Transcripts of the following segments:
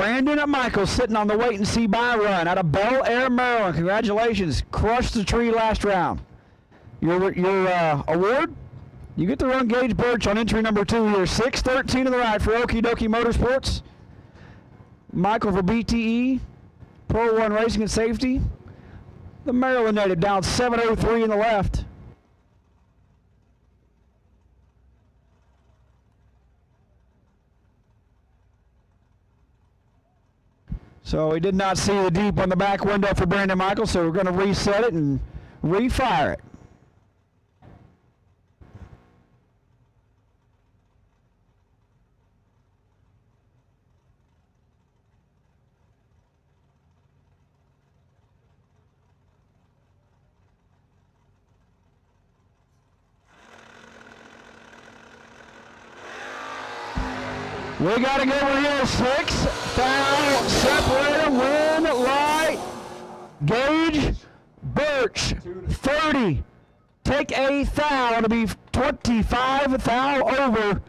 Brandon Michael sitting on the wait and see buy run out of Bel Air, Maryland. Congratulations. Crushed the tree last round. Your award? You get to run Gage Birch on entry number 2 here. 6:13 to the ride for Okie Dokie Motorsports. Michael for BTE. Pro 1 Racing and Safety. The Maryland native down 7:03 in the left. So we did not see the deep on the back window for Brandon Michael, so we're going to reset it and refire it. We got to go over here. 6, foul, separator, win, light, Gage Birch, 30. Take a foul to be 25, foul over.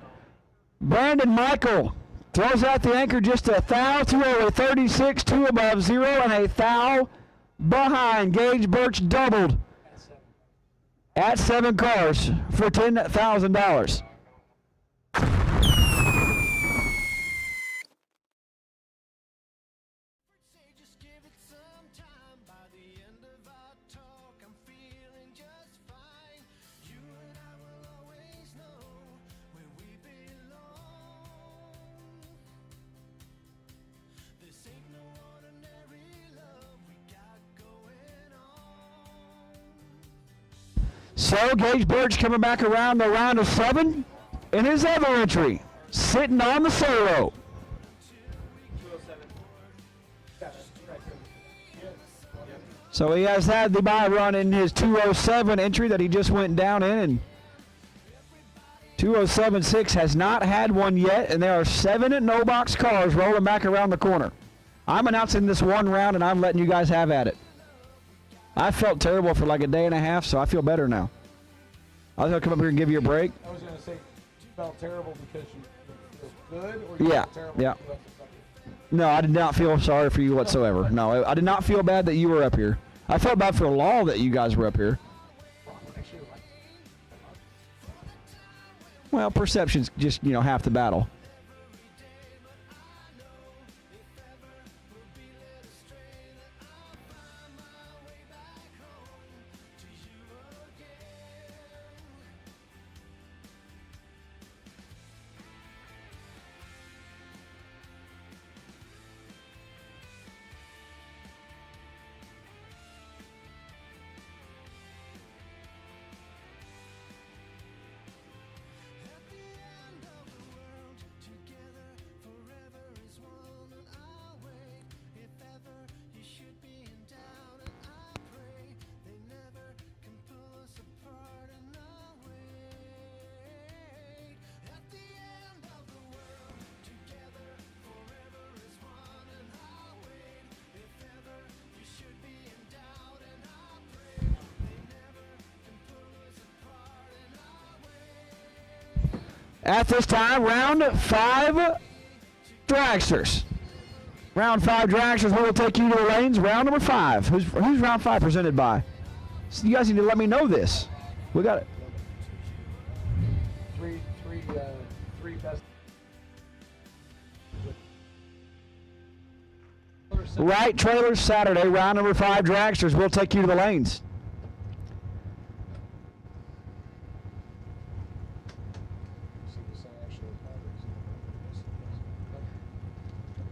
Brandon Michael throws out the anchor, just a foul, 2 over, 36, 2 above, 0, and a foul behind. Gage Birch doubled at 7 cars for $10,000. So Gage Birch coming back around the round of 7 in his other entry, sitting on the solo. So he has had the bye run in his 207 entry that he just went down in, and 207.6 has not had one yet, and there are 7 no-box cars rolling back around the corner. I'm announcing this one round, and I'm letting you guys have at it. I felt terrible for like a day and a half, so I feel better now. I was going to come up here and give you a break. I was going to say, you felt terrible because you feel good? Or you Yeah, felt terrible yeah. because you left the second? No, I did not feel sorry for you whatsoever. No, I did not feel bad that you were up here. I felt bad for Law that you guys were up here. Well, perception's just, half the battle. At this time, round 5 dragsters. Round 5 dragsters will take you to the lanes. Round number 5. Who's round 5 presented by? So you guys need to let me know this. We got it. Three best. Right trailers Saturday. Round number 5 dragsters will take you to the lanes.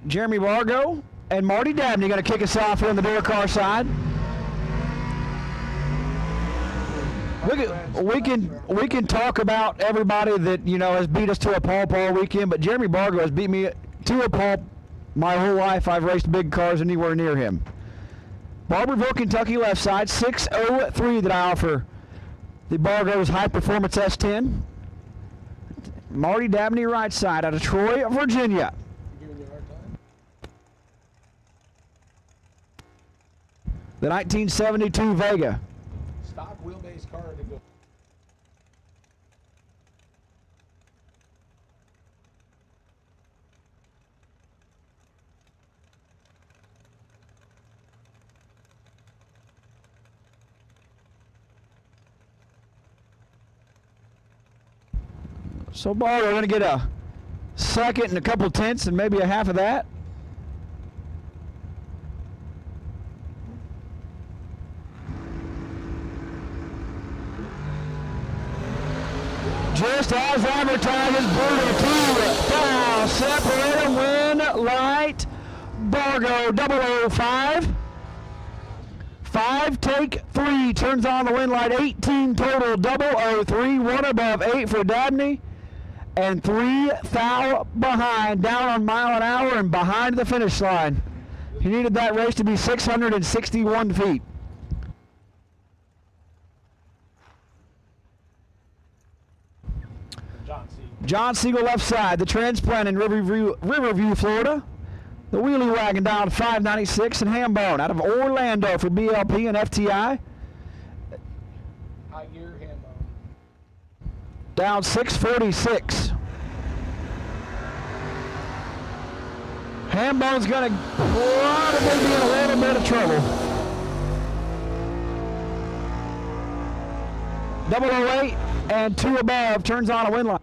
Jeremy Vargo and Marty Dabney going to kick us off here on the Duracar side. We can talk about everybody that has beat us to a pulp all weekend, but Jeremy Vargo has beat me to a pulp my whole life. I've raced big cars anywhere near him. Barberville, Kentucky left side, 603 that I offer the Vargo's High Performance S10. Marty Dabney right side out of Troy, Virginia. The 1972 Vega. Stock wheelbase car to go. So Barlow going to get a second and a couple tenths and maybe a half of that. Just as advertised, Brutal 2 foul, separate and win light. Bargo 005. 5 take 3, turns on the win light. 18 total, 003, 1 above 8 for Dabney. And 3 foul behind, down on mile an hour and behind the finish line. He needed that race to be 661 feet. John Siegel left side, the transplant in Riverview, Florida. The wheelie wagon down to 596 and Hambone out of Orlando for BLP and FTI. High gear, Hambone. Down 646. Hambone's going to probably be in a little bit of trouble. 008 and 2 above turns on a win line.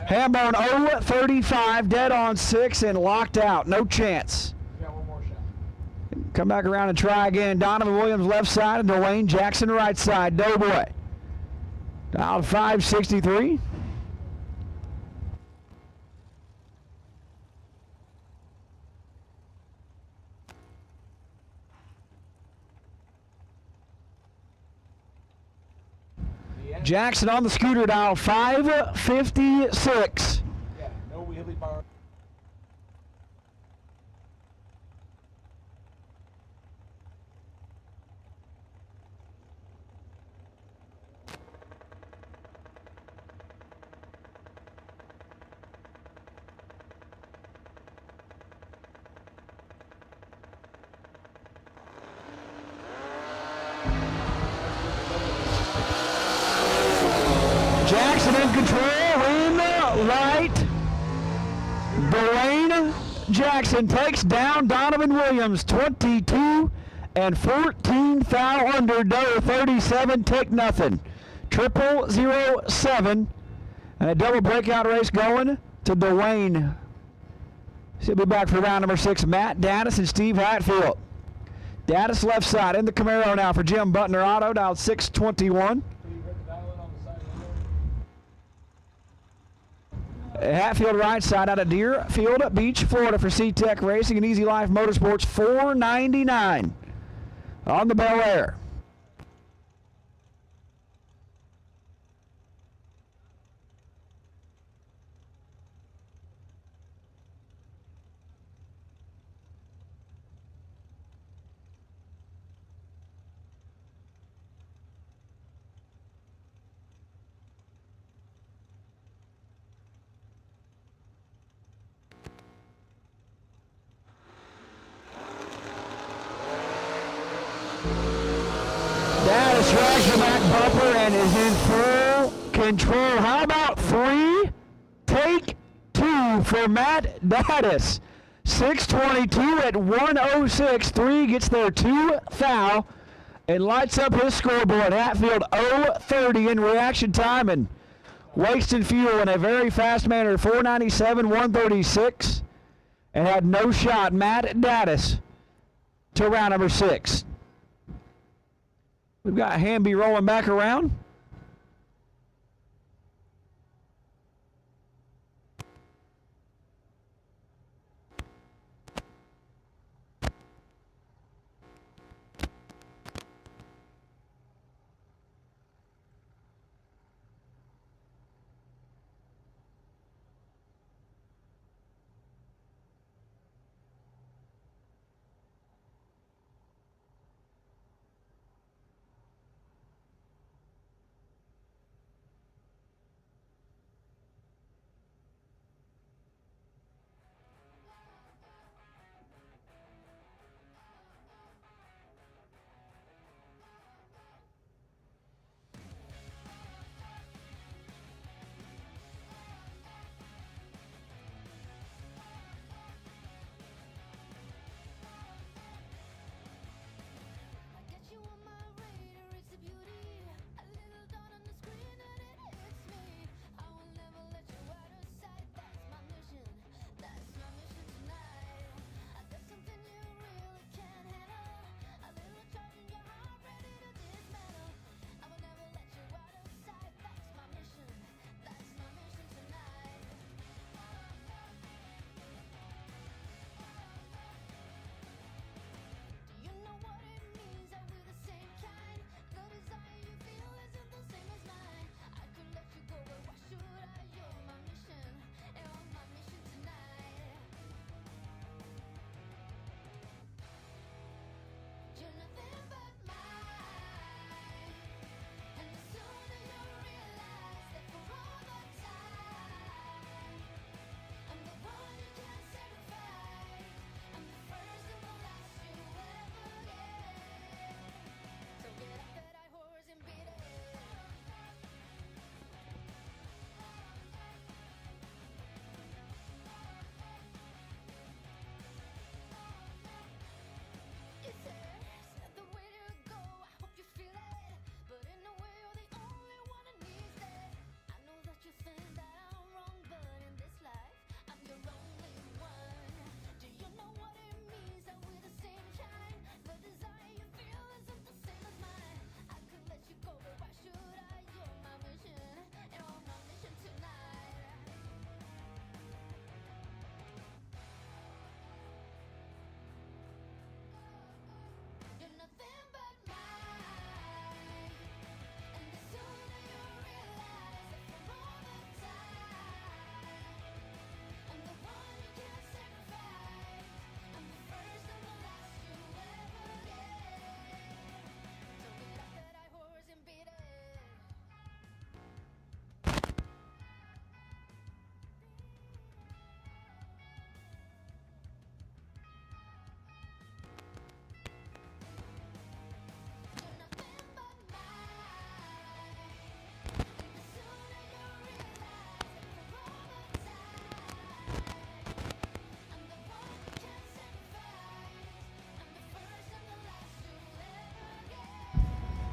Hambone 0-35, dead on 6 and locked out. No chance. Got one more shot. Come back around and try again. Donovan Williams left side and Dwayne Jackson right side. Doughboy. Down 563. Jackson on the scooter dial 556. Yeah, no wheelie bar. Jackson in control, in the light. Dwayne Jackson takes down Donovan Williams, 22 and 14 foul under, Doe 37, take nothing. 0007, and a double breakout race going to Dwayne. She'll be back for round number 6. Matt Daddis and Steve Hatfield. Daddis left side in the Camaro now for Jim Butner Auto, down 621. Hatfield right side out of Deerfield Beach, Florida for C-Tech Racing and Easy Life Motorsports, $4.99 on the Bel Air. Daddis drags the back bumper and is in full control. How about 3? Take 2 for Matt Daddis. 622 at 106. 3 gets their 2 foul and lights up his scoreboard. Hatfield 0-30 in reaction time and wasting fuel in a very fast manner. 497, 136, and had no shot. Matt Daddis to round number 6. We've got Hamby rolling back around.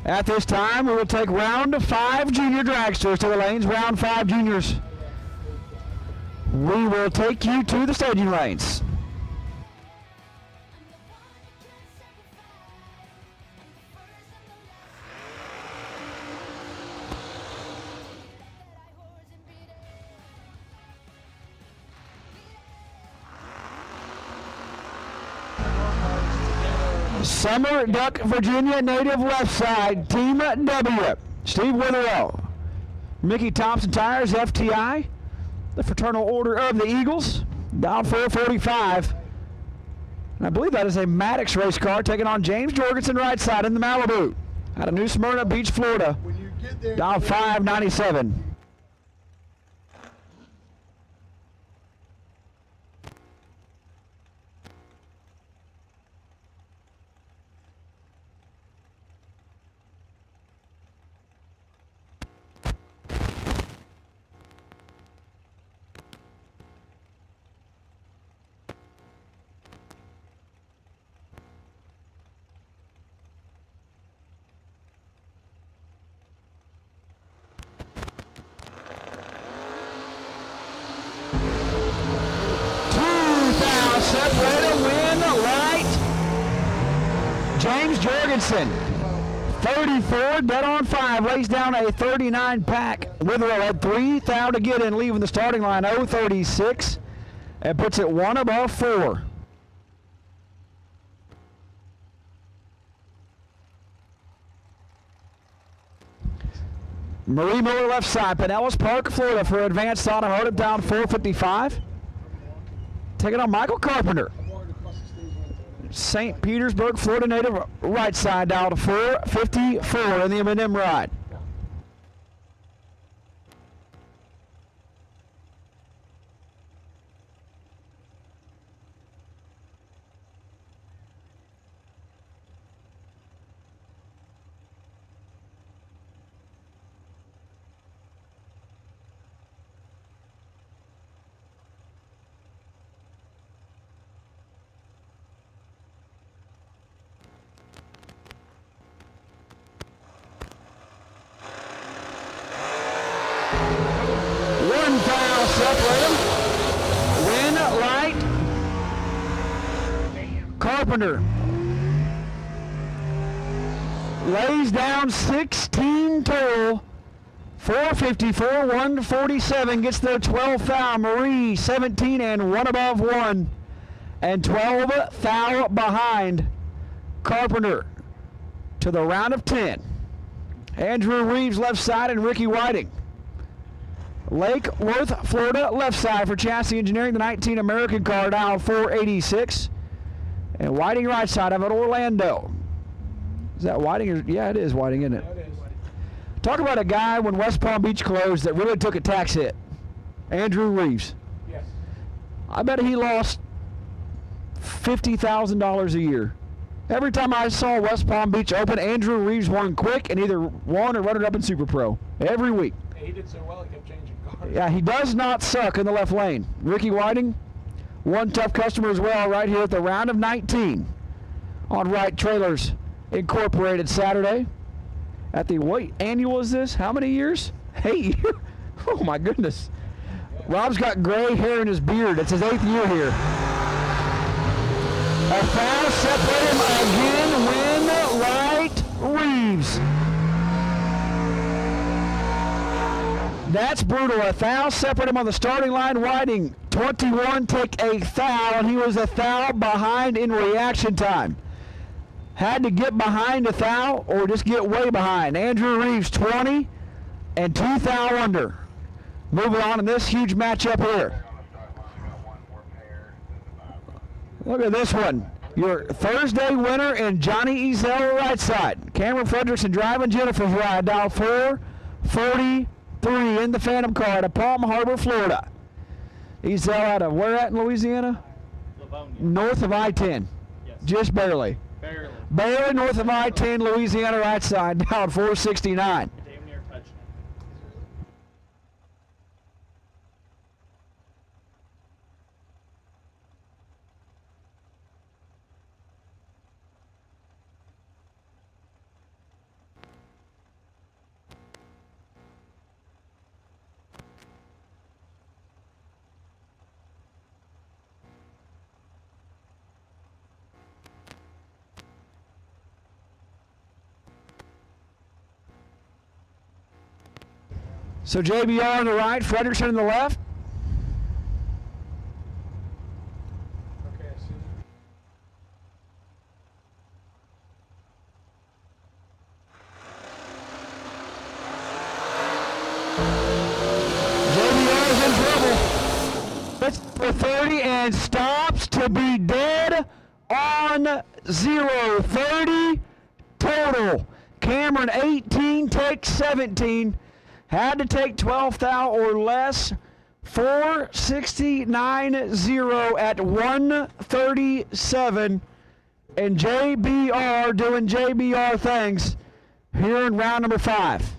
At this time, we will take round 5 junior dragsters to the lanes. Round 5 juniors. We will take you to the staging lanes. Summer Duck, Virginia native left side, Team W. Steve Witherell. Mickey Thompson Tires, FTI. The Fraternal Order of the Eagles, down 445. And I believe that is a Maddox race car taking on James Jorgensen right side in the Malibu. Out of New Smyrna Beach, Florida. When you get there, Down 597. Separator, win light. James Jorgensen, 34, dead on 5, lays down a 39 pack. Witherell had 3 thou to get in, leaving the starting line 036, and puts it 1 above 4. Marie Miller left side, Pinellas Park, Florida for Advanced Automotive, down 455. Taking on Michael Carpenter. St. Petersburg, Florida native right side, down to 454 in the M&M ride. One foul separator. Win light. Carpenter lays down 16 total. 454, 147 gets their 12 foul. Marie 17 and 1 above 1, and 12 foul behind Carpenter to the round of 10. Andrew Reeves left side and Ricky Whiting. Lake Worth, Florida, left side for Chassis Engineering, the 19 American car, down 486. And Whiting right side of it, Orlando. Is that Whiting? Yeah, it is Whiting, isn't it? Yeah, it is. Talk about a guy when West Palm Beach closed that really took a tax hit. Andrew Reeves. Yes. I bet he lost $50,000 a year. Every time I saw West Palm Beach open, Andrew Reeves won quick and either won or runner up in Super Pro. Every week. He did so well, he kept changing cars. Yeah, he does not suck in the left lane. Ricky Whiting, one tough customer as well, right here at the round of 19 on Wright Trailers Incorporated Saturday. At the, what annual is this? How many years? 8 years? Oh my goodness. Rob's got gray hair in his beard. It's his 8th year here. A foul separate him again. Win light Reeves. That's brutal. A foul separate him on the starting line. Whiting, 21, take a foul, and he was a foul behind in reaction time. Had to get behind a foul or just get way behind. Andrew Reeves, 20 and 2 foul under. Moving on in this huge matchup here. Look at this one. Your Thursday winner and Johnny Ezel right side. Cameron Fredrickson driving Jennifer's ride down 443 in the Phantom car out of Palm Harbor, Florida. Ezel out of where at in Louisiana? Livonia. North of I-10. Yes. Just barely. Barely. Barely north of I-10, Louisiana right side, down 469. Damn near touchdown. So JBR on the right, Fredrickson on the left. Okay, I see. JBR's in trouble. That's for 30 and stops to be dead on 0. 30 total. Cameron 18, take 17. Had to take 12 thou or less. 469.0 at 137. And JBR doing JBR things here in round number 5.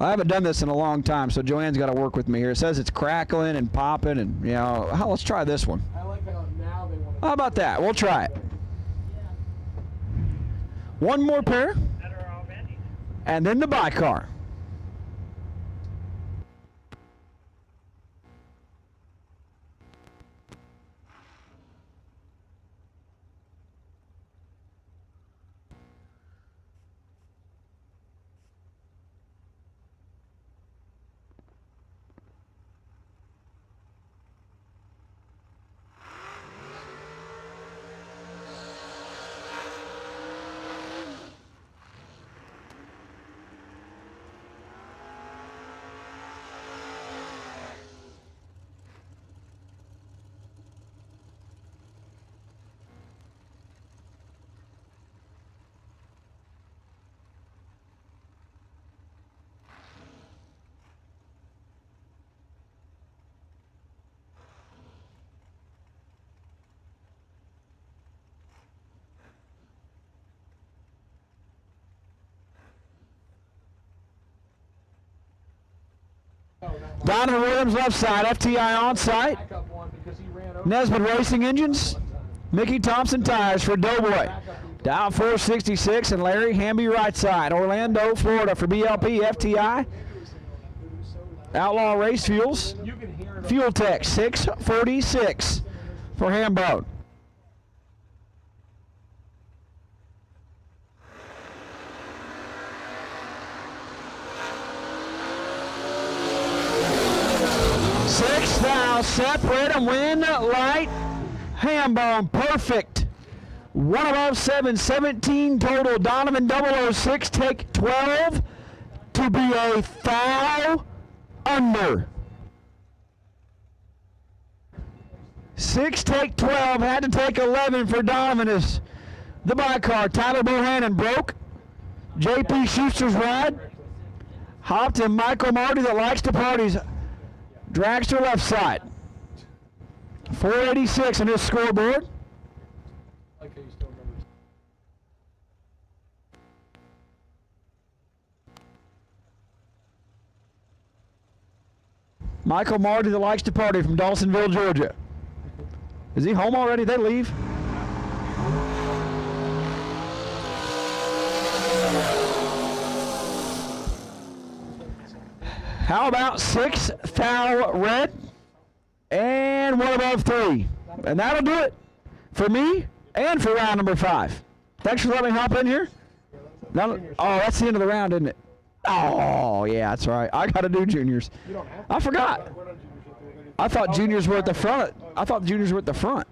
I haven't done this in a long time, so Joanne's got to work with me here. It says it's crackling and popping, and let's try this one. I like how now they want to. How about that? We'll try it. One more pair, and then the bicar. Donovan Williams left side, FTI on site. Backup one because he ran over. Nesbitt Racing Engines, Mickey Thompson tires for Doughboy. Dow 466 and Larry Hamby right side. Orlando, Florida for BLP, FTI. Outlaw Race Fuels, You can hear it. Fuel Tech 646 for Hambone. Six thou, separate and win, light, Hambone, perfect. 1 above 7, 17 total. Donovan 006, take 12 to be a thou under. 6 take 12, had to take 11 for Donovan as the bicar. Tyler Bohannon broke. JP Schuster's ride. Hopped in Michael Marty that likes to parties. Dragster left side. 486 on his scoreboard. Like how you still remember. Michael Marty that likes to party from Dawsonville, Georgia. Is he home already? They leave? How about 6 thou red and 1 above 3? And that'll do it for me and for round number 5. Thanks for letting me hop in here. Oh, that's the end of the round, isn't it? Oh, yeah, that's right. I got to do juniors. You don't have I forgot. We're not juniors yet, we're gonna do- I thought juniors were at the front. I thought juniors were at the front.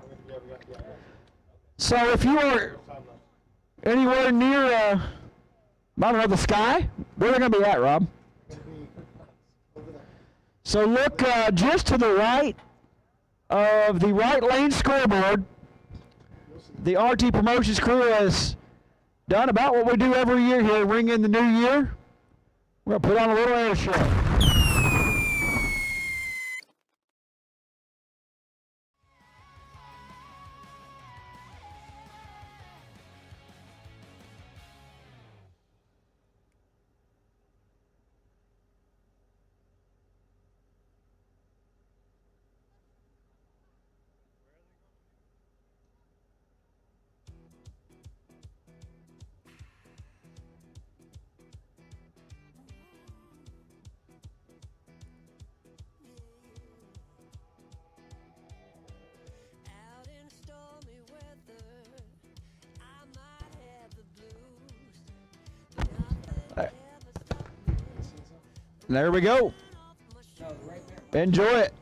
So if you are anywhere near, I don't know, the sky, where are they going to be at, Rob? So look just to the right of the right lane scoreboard. The RT Promotions crew has done about what we do every year here, ring in the new year. We're going to put on a little air show. There we go. No, right there. Enjoy it.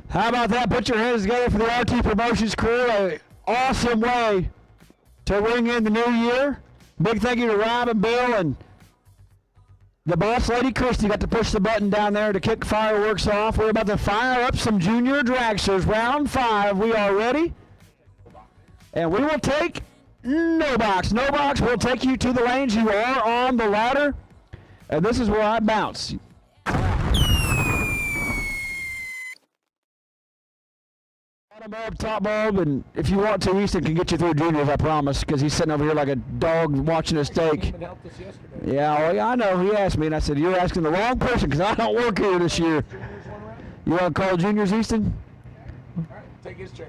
How about that? Put your hands together for the RT Promotions crew. An awesome way to ring in the new year. Big thank you to Rob and Bill and the boss lady, Christy, got to push the button down there to kick fireworks off. We're about to fire up some junior dragsters. Round 5. We are ready. And we will take no box. No box will take you to the lanes. You are on the ladder. And this is where I bounce. Bottom bulb, top bulb, and if you want to, Easton can get you through juniors, I promise, because he's sitting over here like a dog watching a steak. Even helped us yesterday. Yeah, well, yeah, I know. He asked me, and I said, you're asking the wrong person, because I don't work here this year. Juniors one round? You want to call juniors, Easton? All right, take his chair.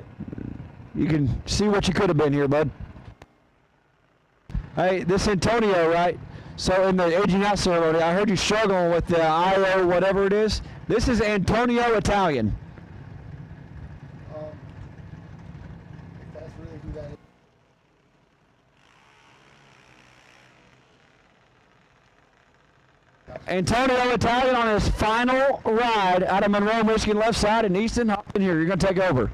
You can see what you could have been here, bud. Hey, this Antonio, right? So in the aging out ceremony, I heard you struggling with the IO, whatever it is. This is Antonio Italian. If that's really who that is. Antonio Italian on his final ride out of Monroe, Michigan, left side, and Easton, hop in here. You're going to take over.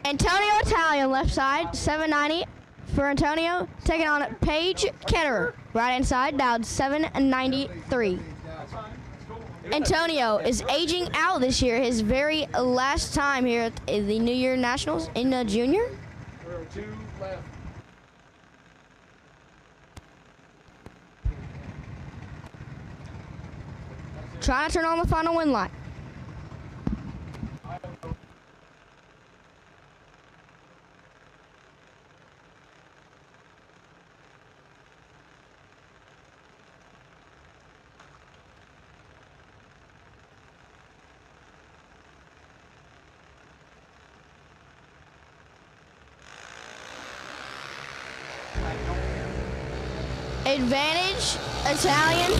Antonio Italian, left side, 790 for Antonio. Taking on Paige Ketterer, right hand side, dialed 793. Antonio is aging out this year, his very last time here at the New Year Nationals in junior. There are 2 left. Trying to turn on the final win light. Advantage Italian.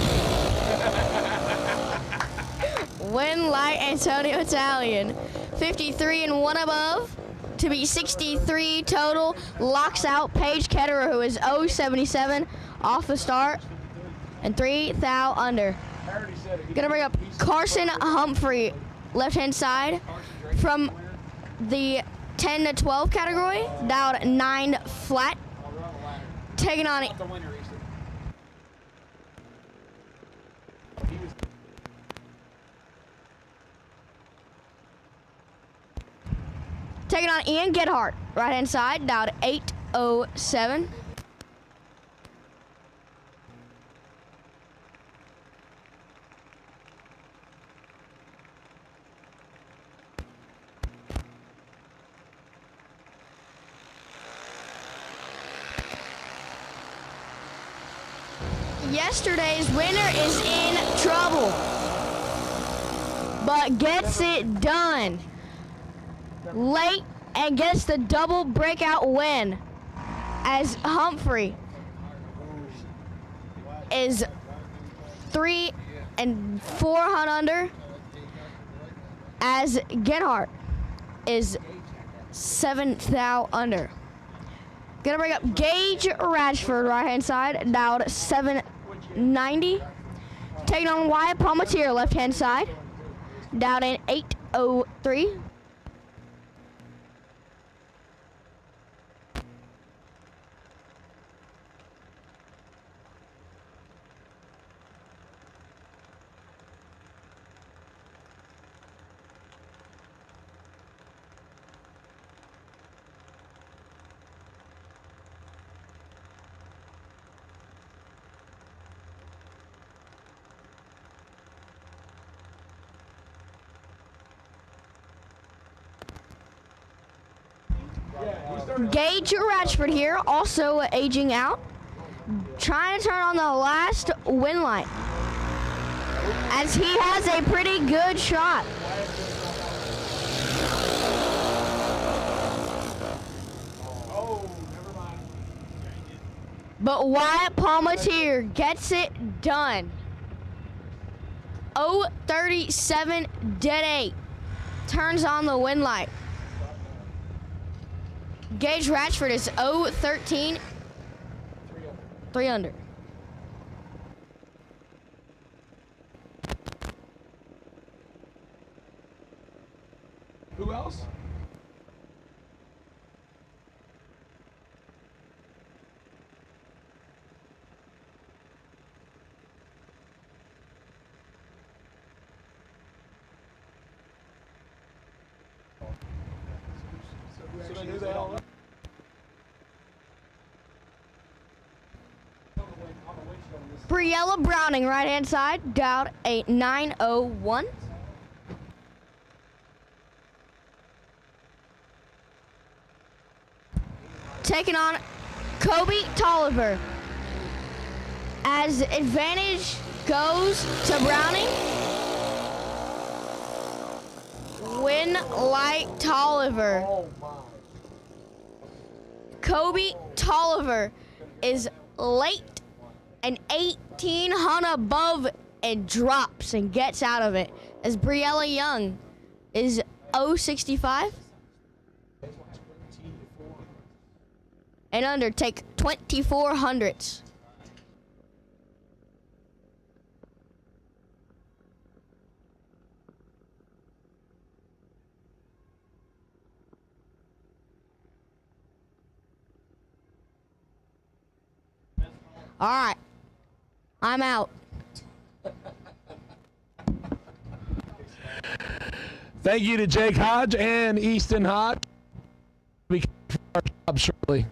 Win light Antonio Italian. 53 and 1 above to be 63 total. Locks out Paige Ketterer, who is 077 off the start and 3 thou under. I already said it. Gonna bring up Carson Humphrey, left hand side from the 10 to 12 category, dialed 9 flat. Taking on The winner, Easton. He was Taking on Ian Gedhart, right hand side, dialed 807. Yesterday's winner is in trouble, but gets it done late and gets the double breakout win as Humphrey is 3 and 4 hunt under, as Gedhart is 7 thou under. Gonna bring up Gage Rashford, right hand side, dialed 790. Taking on Wyatt Palmatier, left hand side, dialed in 803. Gage Ratchford here, also aging out. Trying to turn on the last win light, as he has a pretty good shot. Oh, never mind. But Wyatt Palmatier gets it done. 037 dead 8. Turns on the win light. Gage Ratchford is 013 3 under. who the hell. Briella Browning, right hand side, down a 9:01. Taking on Kobe Tolliver. As advantage goes to Browning. Win light Tolliver. Oh my. Kobe Tolliver is late and 1800 above and drops and gets out of it. As Briella Young is 065 and under, take 2400s. All right, I'm out. Thank you to Jake Hodge and Easton Hodge. We can do our job shortly.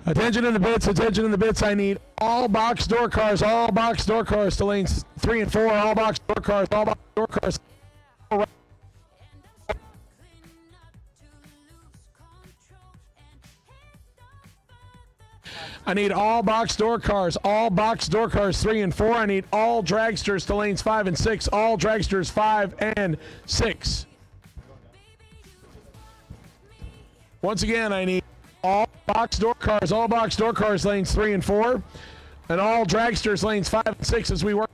Attention in the bits, attention in the bits. I need all box door cars to lanes 3 and 4, all box door cars. I need all box door cars 3 and 4. I need all dragsters to lanes 5 and 6, all dragsters 5 and 6. Once again, I need all box door cars lanes 3 and 4, and all dragsters lanes 5 and 6 as we work.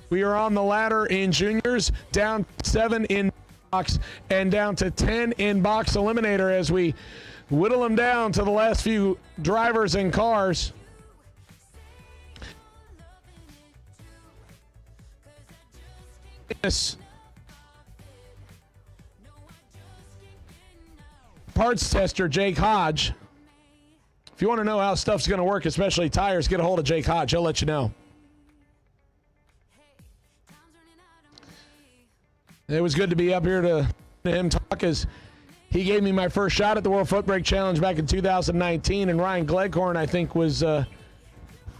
We are on the ladder in juniors, down 7 in box and down to 10 in box eliminator as we whittle them down to the last few drivers and cars. Yes. Parts tester Jake Hodge. If you want to know how stuff's going to work, especially tires, get a hold of Jake Hodge. He'll let you know. It was good to be up here to him talk, as he gave me my first shot at the World Foot Brake Challenge back in 2019, and Ryan Gleghorn, I think, was I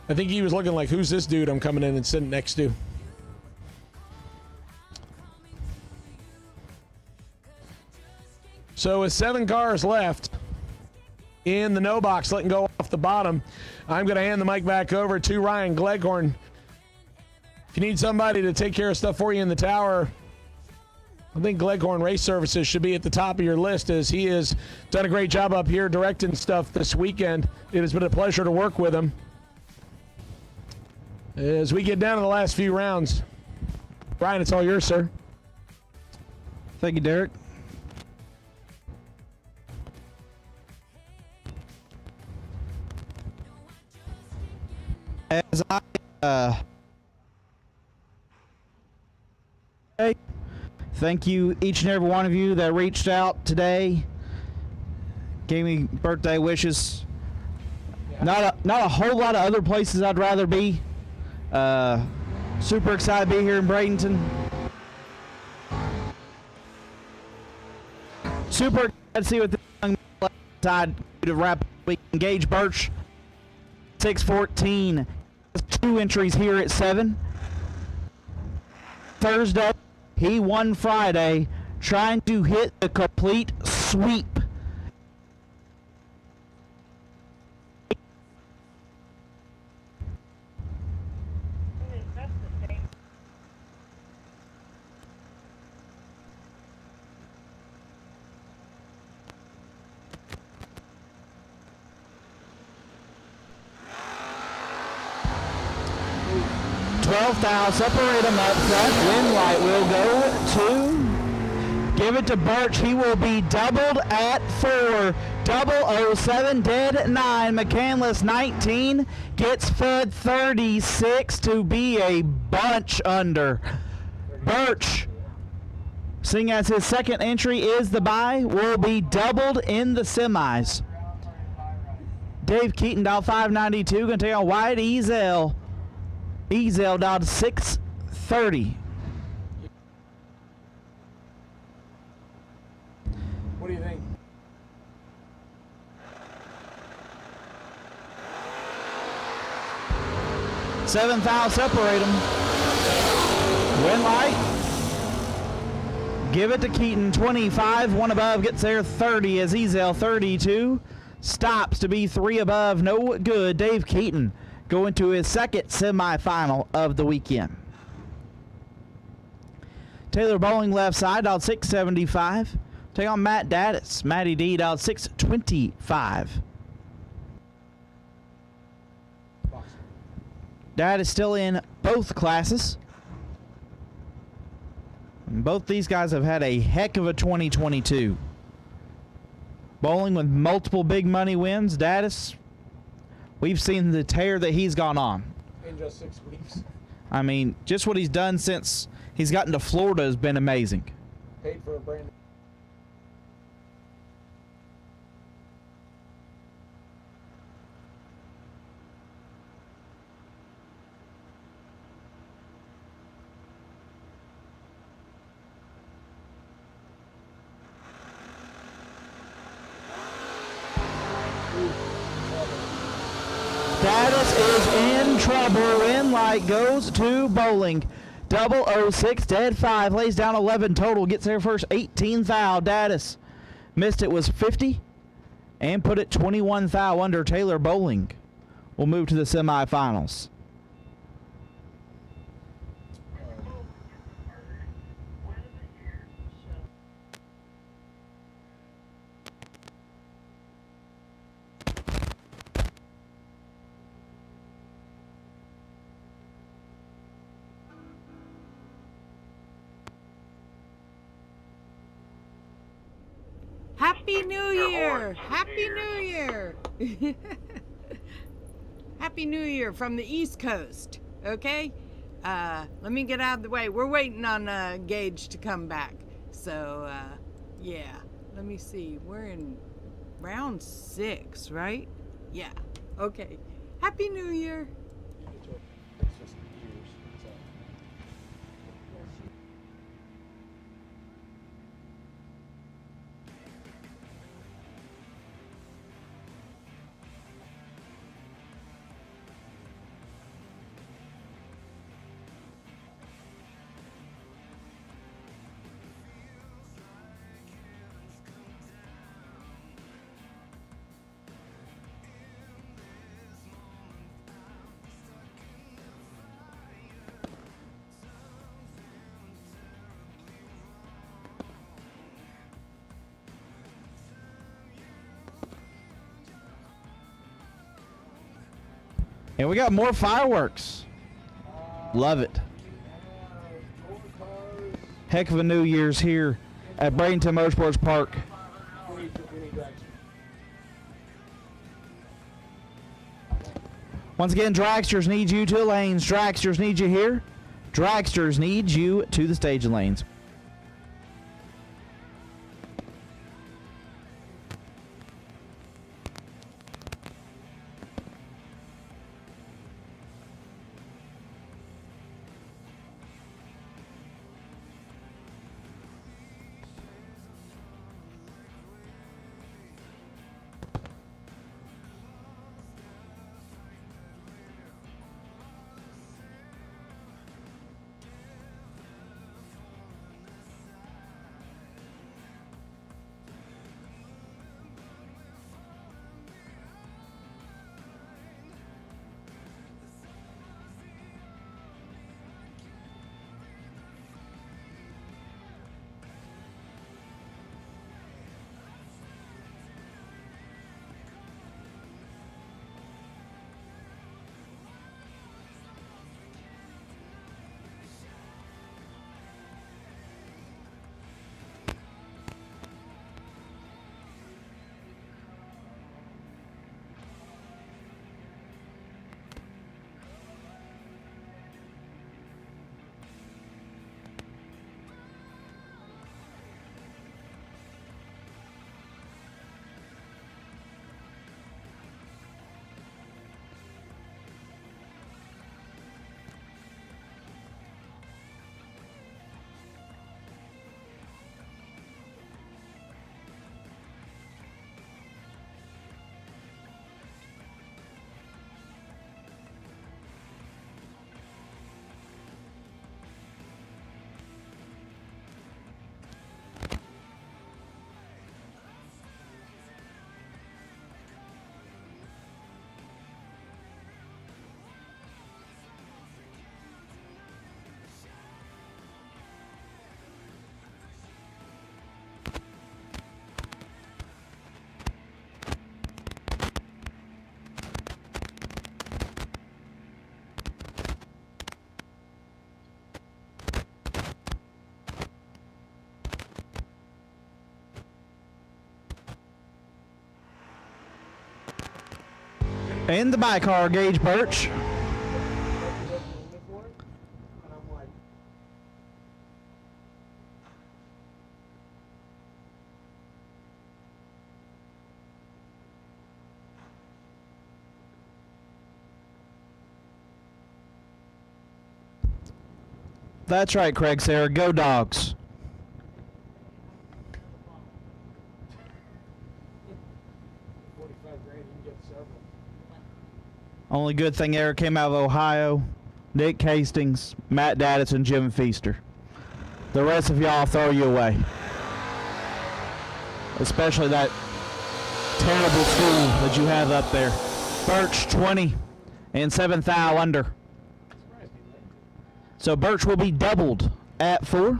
think he was looking like, who's this dude I'm coming in and sitting next to? So with 7 cars left in the no box, letting go off the bottom, I'm going to hand the mic back over to Ryan Gleghorn. If you need somebody to take care of stuff for you in the tower, I think Gleghorn Race Services should be at the top of your list, as he has done a great job up here directing stuff this weekend. It has been a pleasure to work with him. As we get down to the last few rounds, Ryan, it's all yours, sir. Thank you, Derek. As I thank you, each and every one of you that reached out today, gave me birthday wishes. Not a whole lot of other places I'd rather be. Super excited to be here in Bradenton. Super excited to see what the young side to wrap up. Gage Birch, 614. 2 entries here at 7. Thursday. He won Friday, trying to hit the complete sweep. Separate them up front. Wind light will go to. Give it to Birch. He will be doubled at 4. 007 dead at 9. McCandless 19 gets fed 36 to be a bunch under. Birch, seeing as his second entry is the bye, will be doubled in the semis. Dave Keaton dialed 592, going to take on Wyatt Ezel. Ezel dialed 630. What do you think? Seventh foul, separate them. Win light. Give it to Keaton, 25. One above gets there, 30 as Ezel, 32. Stops to be 3 above, no good. Dave Keaton going to his second semifinal of the weekend. Taylor Bowling left side, dialed 675. Take on Matt Daddis. Matty D dialed 625. Daddis still in both classes. And both these guys have had a heck of a 2022. Bowling with multiple big money wins. Daddis, we've seen the tear that he's gone on. In just 6 weeks. I mean, just what he's done since he's gotten to Florida has been amazing. Paid for a brand new. Daddis is in trouble. Win light goes to Bowling. 006 dead 5, lays down 11 total, gets there first 18 thou. Daddis missed it was 50 and put it 21 thou under. Taylor Bowling will move to the semifinals. Happy New Year! Happy New Year! Happy New Year from the East Coast, okay? Let me get out of the way. We're waiting on Gage to come back. So, yeah. Let me see. We're in round 6, right? Yeah. Okay. Happy New Year! It's just years. So. And we got more fireworks. Love it. Heck of a New Year's here at Bradenton Motorsports Park. Once again, Dragsters need you to the lanes. Dragsters need you here. Dragsters need you to the staging lanes. In the my car, Gage Birch. That's right, Craig Sarah. Go Dogs. Only good thing ever came out of Ohio. Nick Hastings, Matt Daddis, and Jim Feaster. The rest of y'all throw you away. Especially that terrible school that you have up there. Birch 20 and 7th thou under. So Birch will be doubled at 4.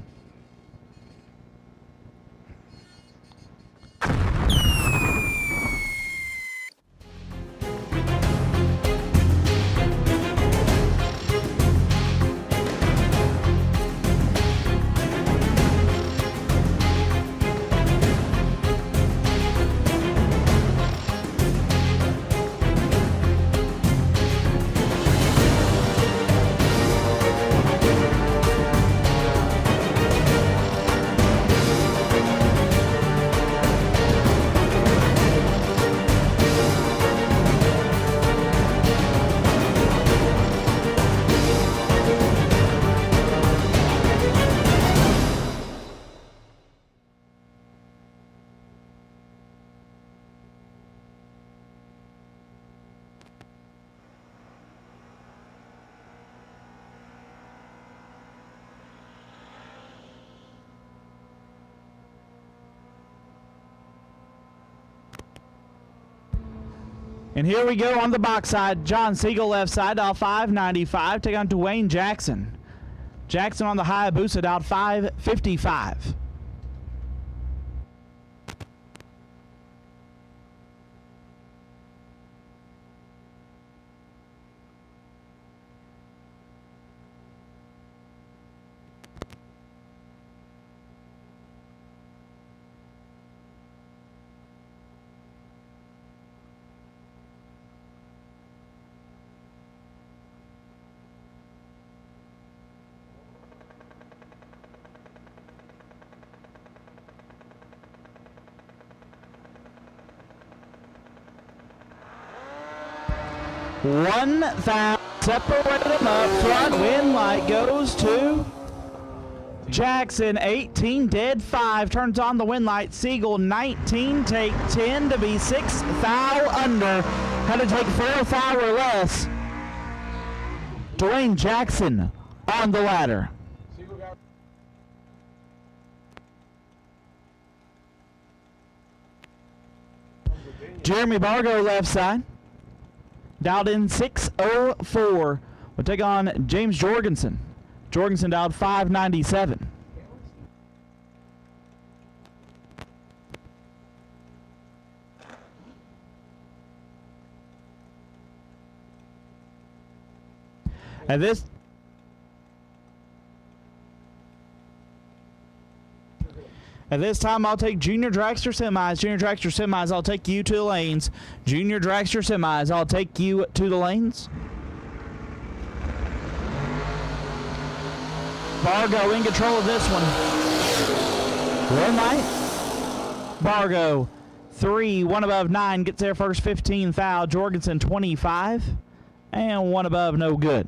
And here we go on the box side. John Siegel left side, dial 595. Take on Dwayne Jackson. Jackson on the Hayabusa, dial 555. One thou separate them up front. Win light goes to Jackson. 18 dead 5 turns on the win light. Siegel 19 take 10 to be 6 thou under. Had to take 4 thou or less. Dwayne Jackson on the ladder. Jeremy Bargo left side. Dialed in 604. We'll take on James Jorgensen. Jorgensen dialed 597. At this time, I'll take Junior Dragster Semis. Junior Dragster Semis, I'll take you to the lanes. Junior Dragster Semis, I'll take you to the lanes. Bargo in control of this one. One night. Bargo, 3, 1 above 9, gets there first, 15 thou. Jorgensen, 25. And 1 above, no good.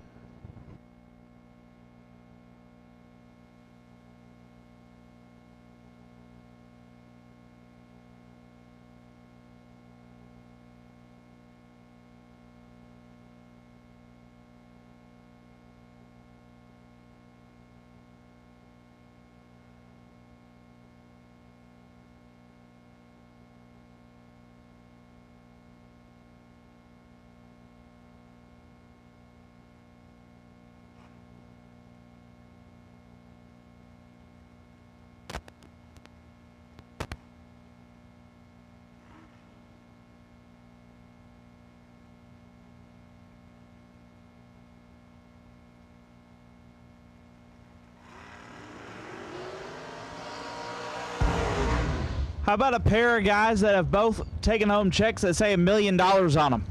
How about a pair of guys that have both taken home checks that say $1 million on them?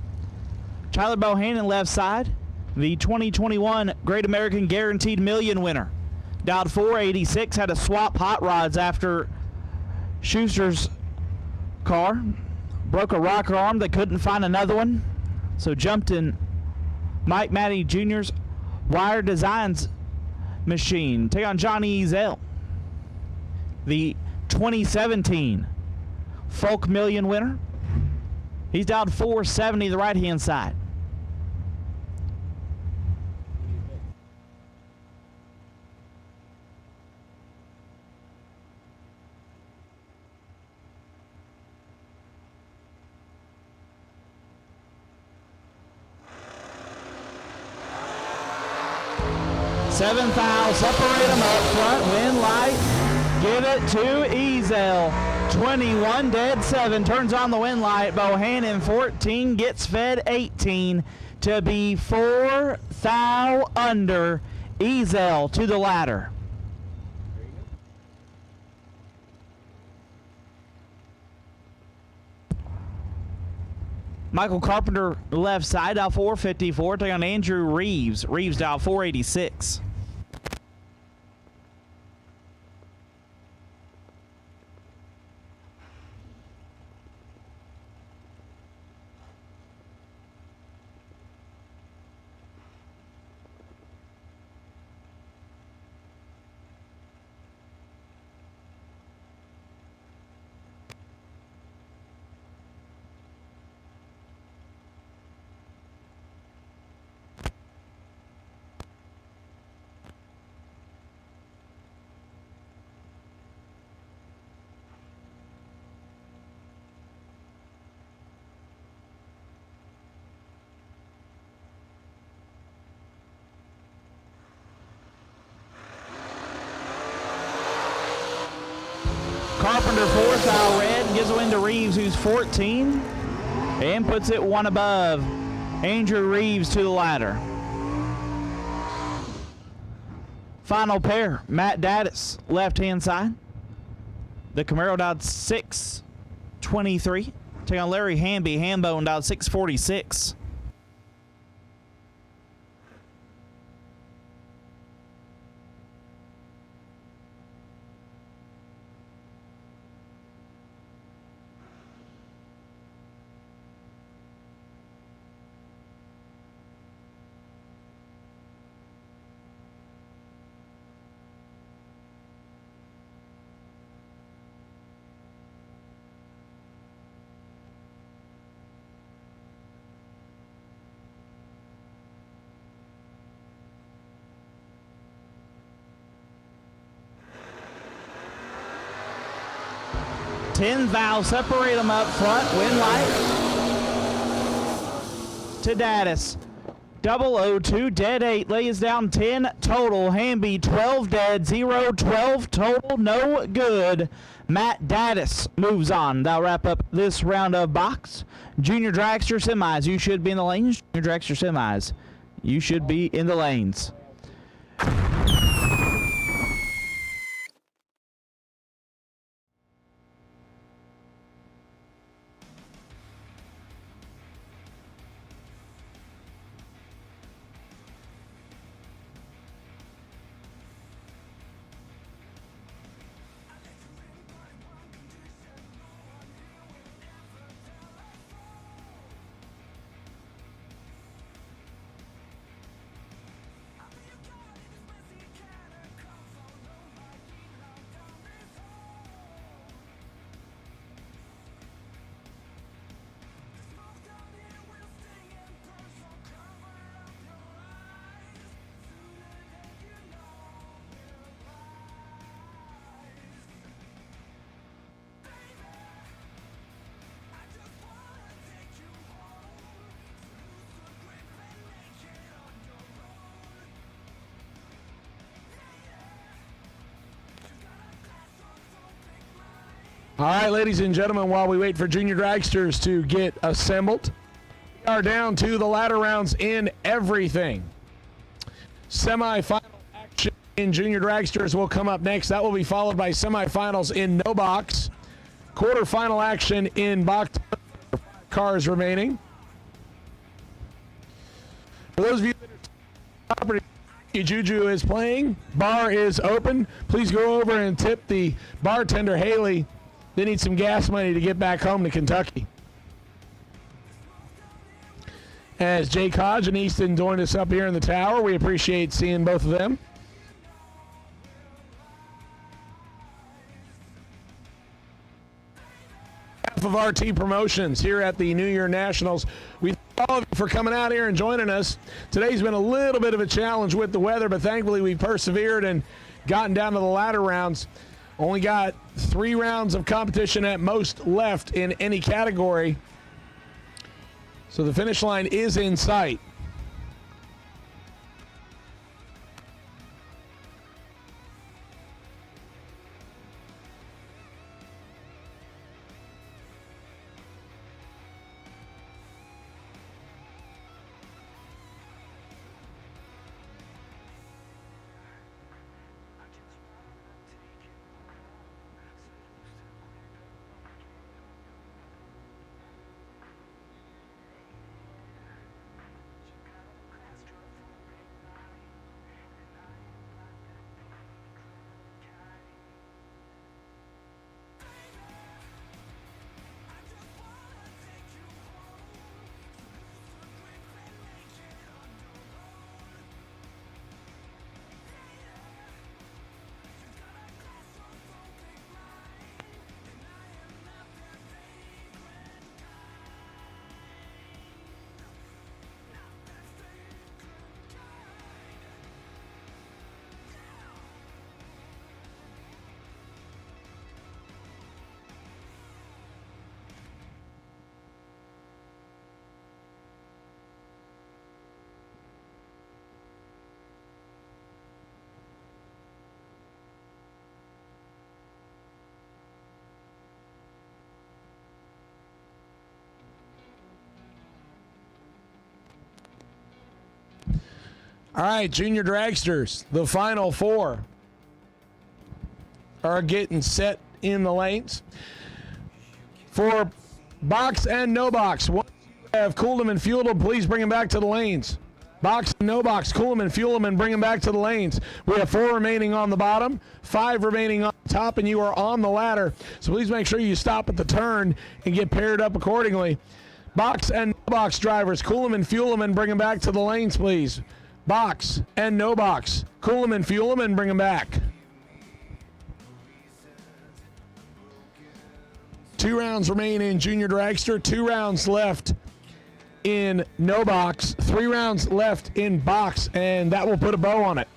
Tyler Bohannon left side, the 2021 Great American Guaranteed Million winner. Dialed 486, had to swap hot rods after Schuster's car. Broke a rocker arm, they couldn't find another one. So jumped in Mike Matty Jr.'s Wire Designs machine. Take on Johnny Ezel, the 2017 Folk Million winner. He's dialed 470, the right-hand side. Seventh foul, separate them up front, win light, give it to Ezel. 21 dead 7, turns on the win light. Bohannon 14, gets fed 18 to be 4 thou under. Ezel to the ladder. Michael Carpenter left side, dial 454, take on Andrew Reeves. Reeves dial 486. Carpenter 4 thou red, gives a win to Reeves, who's 14, and puts it one above. Andrew Reeves to the ladder. Final pair, Matt Daddis, left-hand side. The Camaro dialed 623. Take on Larry Hamby, Hambone dialed 646. Ten thou, separate them up front, win light to Daddis. 002, dead 8, lays down 10 total. Hamby 12 dead, 0, 12 total, no good. Matt Daddis moves on. That'll wrap up this round of box. Junior Dragster semis, you should be in the lanes. Junior Dragster semis, you should be in the lanes. All right, ladies and gentlemen, while we wait for Junior Dragsters to get assembled, we are down to the ladder rounds in everything. Semi-final action in Junior Dragsters will come up next. That will be followed by semifinals in no box. Quarterfinal action in box, cars remaining. For those of you that are property, Juju is playing. Bar is open. Please go over and tip the bartender, Haley. They need some gas money to get back home to Kentucky. As Jake Hodge and Easton joined us up here in the tower, we appreciate seeing both of them. Half of RT Promotions here at the New Year Nationals. We thank all of you for coming out here and joining us. Today's been a little bit of a challenge with the weather, but thankfully we persevered and gotten down to the latter rounds. Only got 3 rounds of competition at most left in any category. So the finish line is in sight. All right, Junior Dragsters, the final 4 are getting set in the lanes. For box and no box, once you have cooled them and fueled them, please bring them back to the lanes. Box and no box, cool them and fuel them and bring them back to the lanes. We have 4 remaining on the bottom, 5 remaining on the top, and you are on the ladder. So please make sure you stop at the turn and get paired up accordingly. Box and no box drivers, cool them and fuel them and bring them back to the lanes, please. Box and no box. Cool them and fuel them and bring them back. 2 rounds remain in Junior Dragster. 2 rounds left in no box. 3 rounds left in box, and that will put a bow on it.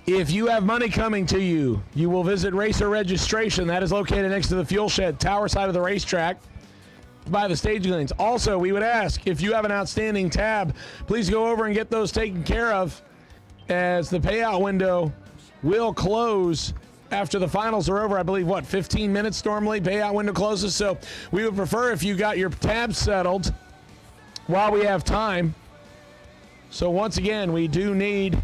If you have money coming to you, you will visit Racer Registration. That is located next to the fuel shed, tower side of the racetrack, by the staging lanes. Also, we would ask, if you have an outstanding tab, please go over and get those taken care of, as the payout window will close after the finals are over. I believe, 15 minutes normally payout window closes. So we would prefer if you got your tab settled while we have time. So once again, we do need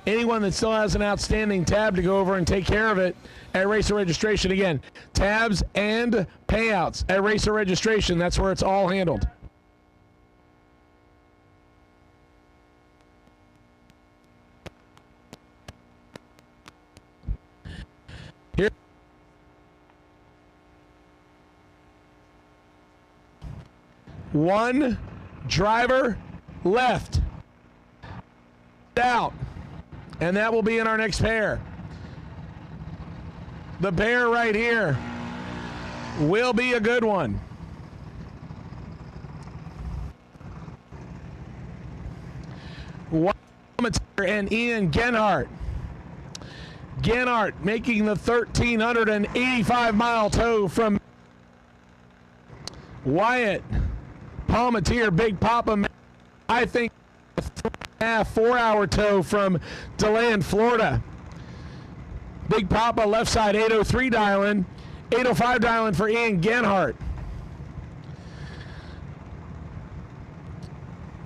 anyone that still has an outstanding tab to go over and take care of it at Racer Registration. Again, tabs and payouts at Racer Registration. That's where it's all handled. Here. One driver left. Out. And that will be in our next pair. The pair right here will be a good one. And Ian Genhart. Gennard making the 1,385-mile tow from Wyatt Palmatier. Big Papa, I think, a 3.5, 4-hour tow from DeLand, Florida. Big Papa left side 803 dialing, 805 dialing for Ian Genhart.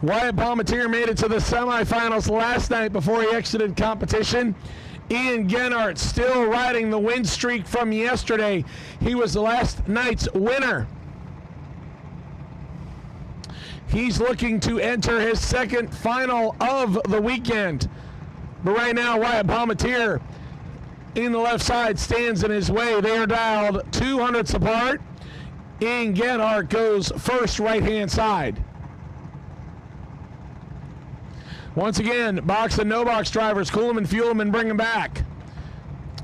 Wyatt Palmatier made it to the semifinals last night before he exited competition. Ian Genhart still riding the win streak from yesterday. He was the last night's winner. He's looking to enter his second final of the weekend. But right now, Wyatt Palmatier in the left side stands in his way. They are dialed 200ths apart. Ian Genhart goes first right-hand side. Once again, box and no box drivers, cool them and fuel them and bring them back.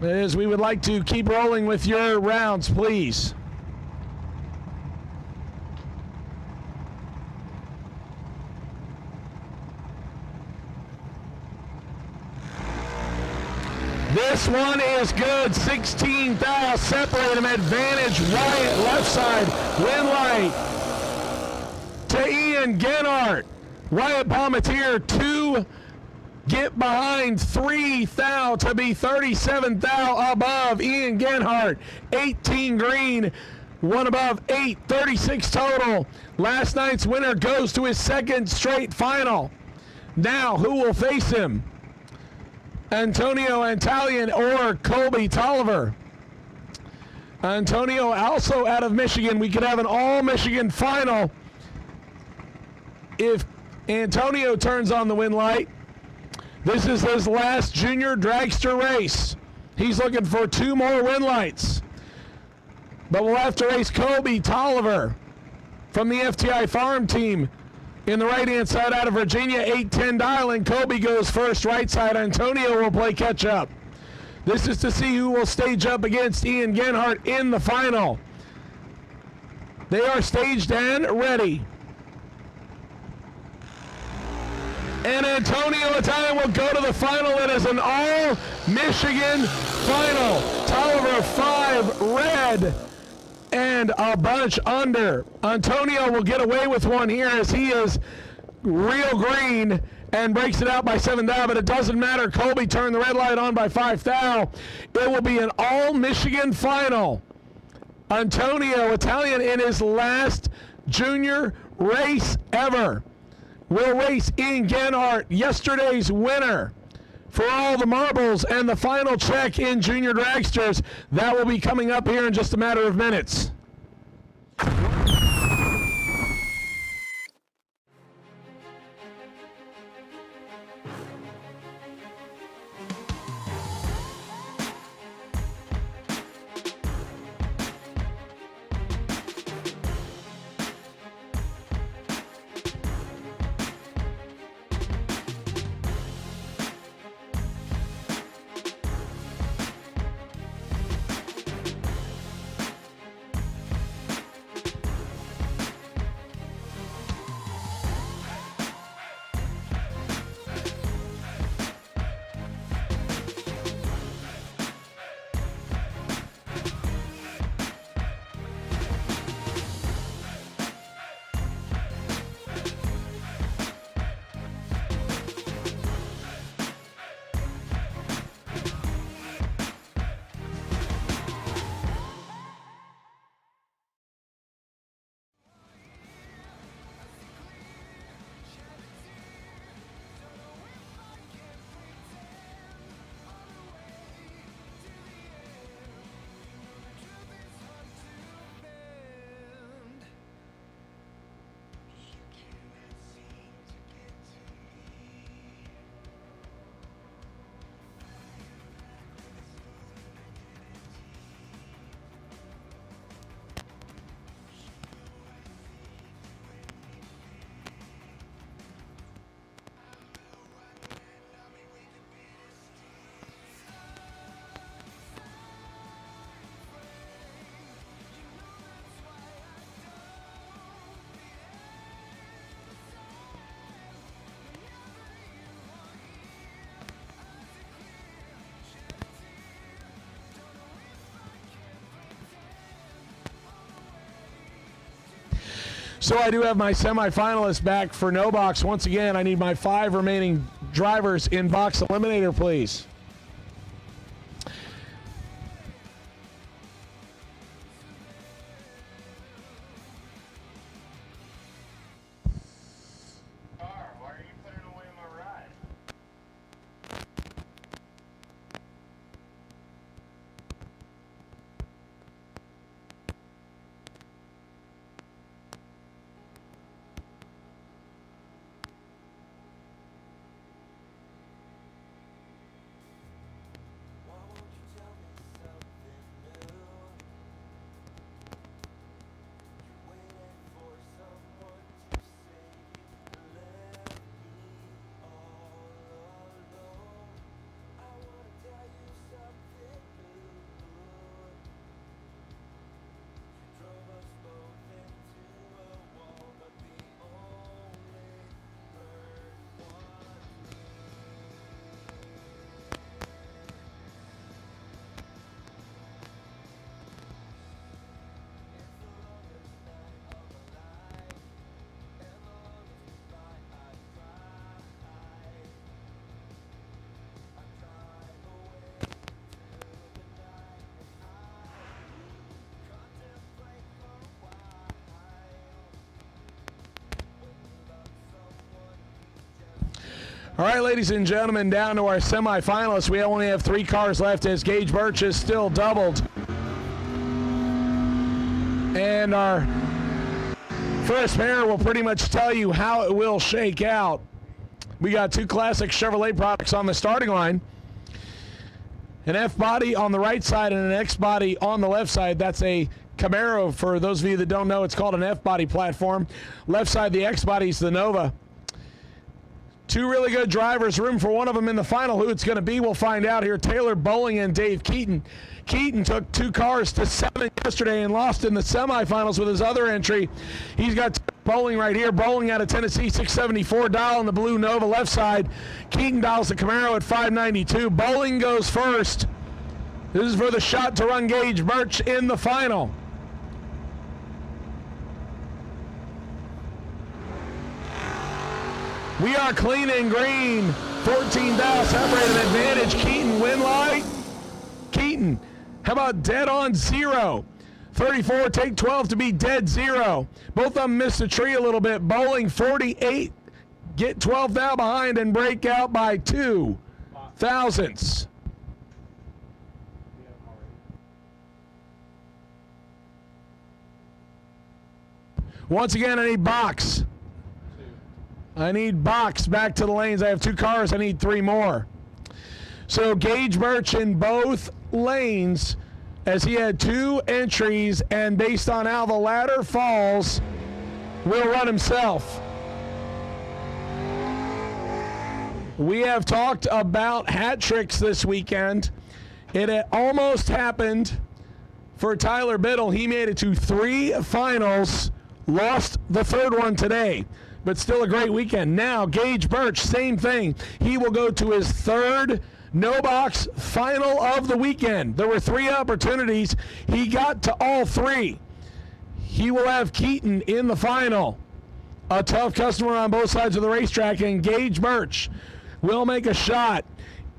As we would like to keep rolling with your rounds, please. This one is good. 16 thou. Separate them. Advantage. Wyatt left side. Win light to Ian Genhart. Wyatt Palmatier 2, get behind 3 thou to be 37 thou above Ian Genhart. 18 green, 1 above 8, 36 total. Last night's winner goes to his second straight final. Now, who will face him? Antonio Antalian or Colby Tolliver? Antonio also out of Michigan. We could have an all-Michigan final if Antonio turns on the win light. This is his last junior dragster race. He's looking for 2 more win lights. But we'll have to race Colby Tolliver from the FTI Farm Team in the right-hand side out of Virginia, 810 dialing. Colby goes first right side. Antonio will play catch-up. This is to see who will stage up against Ian Genhart in the final. They are staged and ready. And Antonio Italian will go to the final. It is an all-Michigan final. Tolliver 5 red and a bunch under. Antonio will get away with one here as he is real green and breaks it out by 7 thou, but it doesn't matter. Colby turned the red light on by 5 thou. It will be an all-Michigan final. Antonio Italian in his last junior race ever will race Ian Genhart, yesterday's winner, for all the marbles and the final check in junior dragsters. That will be coming up here in just a matter of minutes. So I do have my semifinalists back for no box. Once again, I need my 5 remaining drivers in box eliminator, please. All right, ladies and gentlemen, down to our semifinalists. We only have 3 cars left as Gage Birch is still doubled. And our first pair will pretty much tell you how it will shake out. We got 2 classic Chevrolet products on the starting line. An F-body on the right side and an X-body on the left side. That's a Camaro. For those of you that don't know, it's called an F-body platform. Left side, the X-body is the Nova. 2 really good drivers, room for one of them in the final. Who it's going to be, we'll find out here. Taylor Bowling and Dave Keaton. Keaton took 2 cars to 7 yesterday and lost in the semifinals with his other entry. He's got Bowling right here. Bowling out of Tennessee, 674 dial on the blue Nova left side. Keaton dials the Camaro at 592. Bowling goes first. This is for the shot to run Gage Birch in the final. We are clean and green. 14 dial separated advantage. Keaton win light. Keaton, how about dead on 0? 34, take 12 to be dead 0. Both of them missed the tree a little bit. Bowling 48, get 12 now behind and break out by 2 thousandths. Once again, I need box. I need box back to the lanes. I have 2 cars. I need 3 more. So Gage Birch in both lanes, as he had 2 entries, and based on how the ladder falls, will run himself. We have talked about hat tricks this weekend. It had almost happened for Tyler Biddle. He made it to 3 finals, lost the 3rd one today, but still a great weekend. Now, Gage Birch, same thing. He will go to his 3rd no-box final of the weekend. There were 3 opportunities. He got to all 3. He will have Keaton in the final. A tough customer on both sides of the racetrack, and Gage Birch will make a shot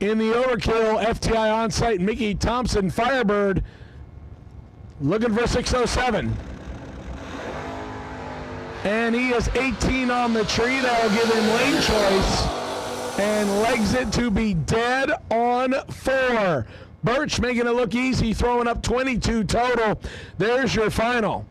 in the Overkill FTI on-site. Mickey Thompson Firebird looking for 607. And he is 18 on the tree. That'll give him lane choice. And legs it to be dead on 4. Birch making it look easy, throwing up 22 total. There's your final.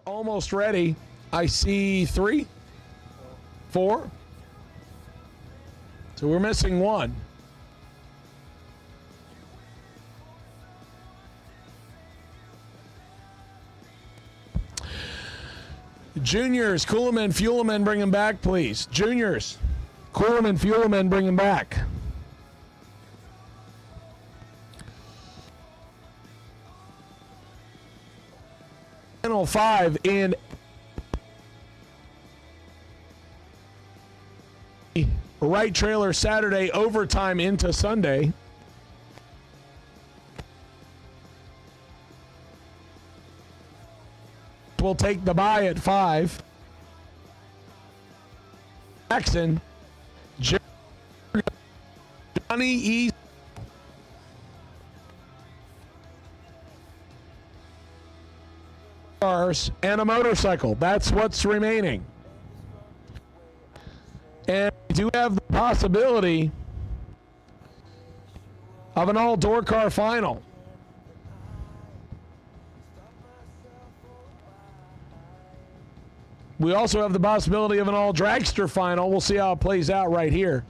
almost ready. I see 3, 4. So we're missing 1. Juniors, Coolman, Fuelman, bring him back, please. Juniors, Coolman, Fuelman, bring him back. Final 5 in right trailer Saturday, overtime into Sunday. Will take the bye at 5. Jackson, Johnny East, cars, and a motorcycle. That's what's remaining. And we do have the possibility of an all-door car final. We also have the possibility of an all-dragster final. We'll see how it plays out right here.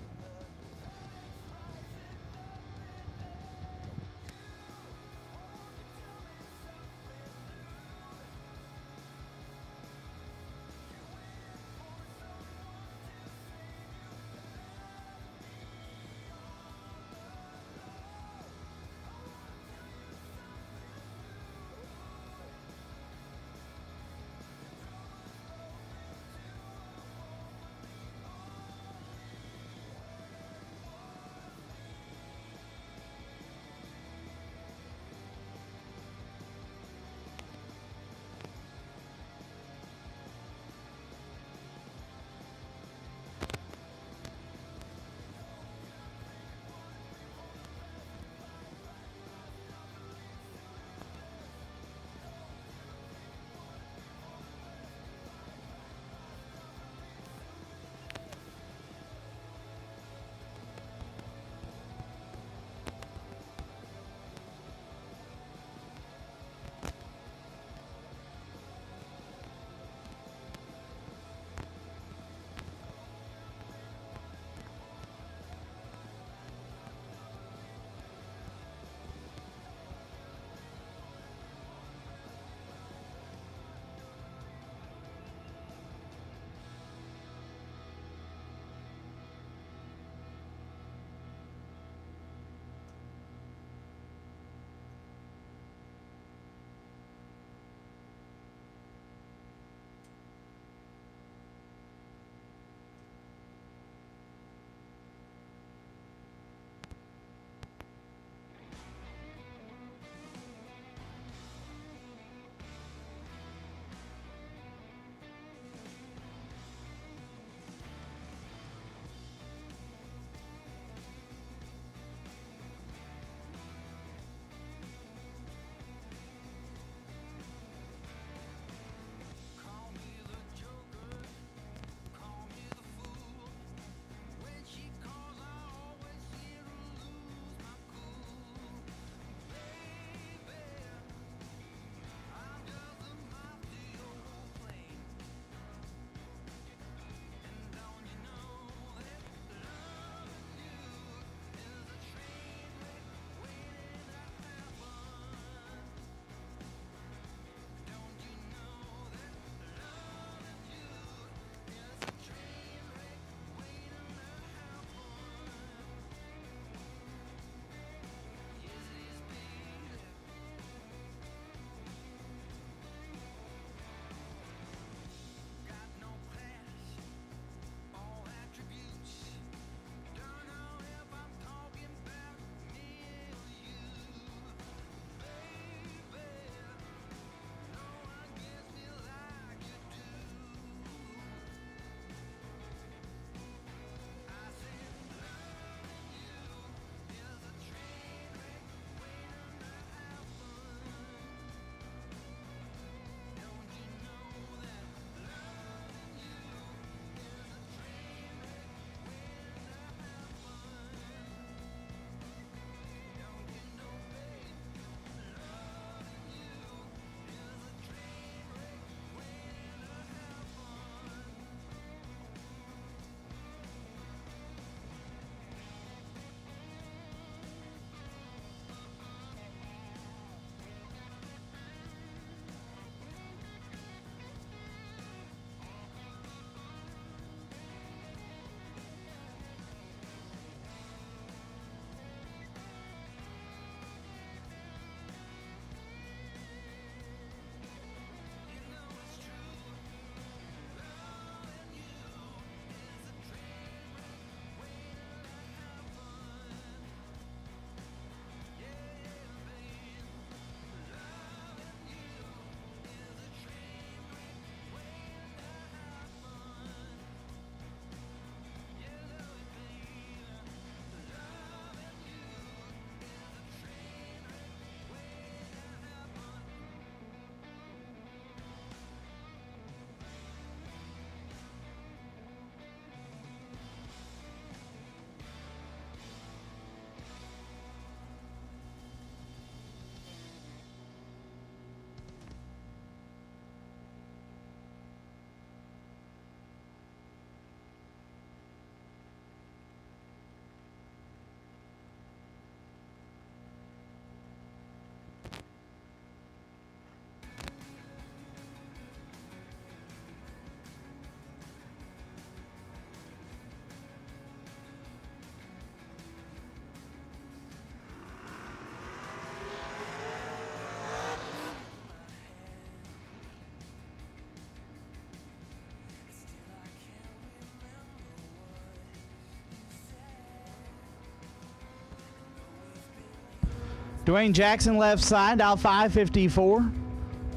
Dwayne Jackson left side, out 554.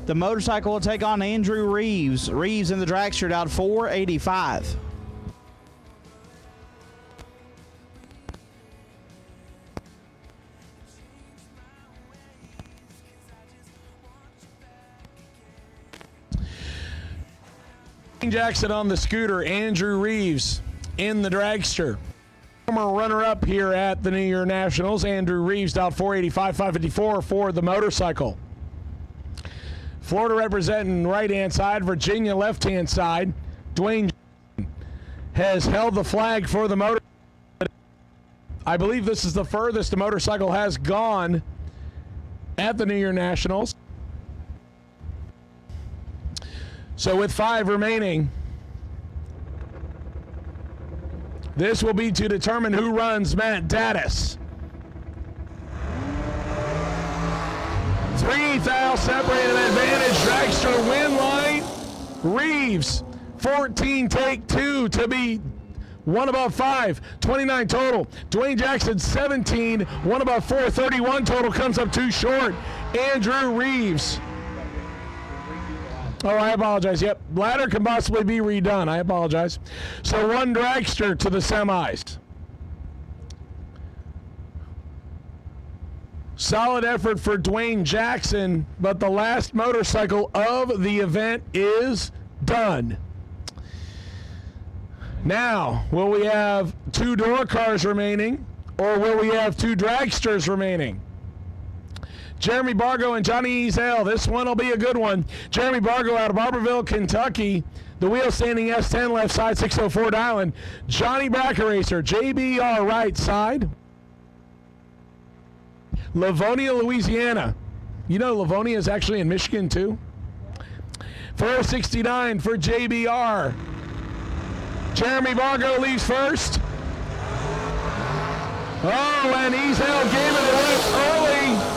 The motorcycle will take on Andrew Reeves. Reeves in the dragster out 485. Dwayne Jackson on the scooter. Andrew Reeves in the dragster. Former runner-up here at the New Year Nationals. Andrew Reeves out 485, 554 for the motorcycle. Florida representing right-hand side, Virginia left-hand side. Dwayne has held the flag for the motor. I believe this is the furthest the motorcycle has gone at the New Year Nationals. So with 5 remaining, this will be to determine who runs Matt Daddis. 3 thou separated advantage, dragster win line. Reeves, 14 take 2 to be 1 above 5, 29 total. Dwayne Jackson, 17, 1 above 4, 31 total, comes up 2 short. Andrew Reeves. Oh, I apologize. Yep, ladder can possibly be redone. I apologize. So 1 dragster to the semis. Solid effort for Dwayne Jackson, but the last motorcycle of the event is done. Now, will we have 2 door cars remaining, or will we have 2 dragsters remaining? Jeremy Bargo and Johnny Ezel. This one will be a good one. Jeremy Bargo out of Barberville, Kentucky. The wheel standing S10 left side, 604 dialing. Johnny Brackeracer, JBR right side. Livonia, Louisiana. You know Livonia is actually in Michigan too. 469 for JBR. Jeremy Bargo leaves first. Oh, and Ezel gave it away early.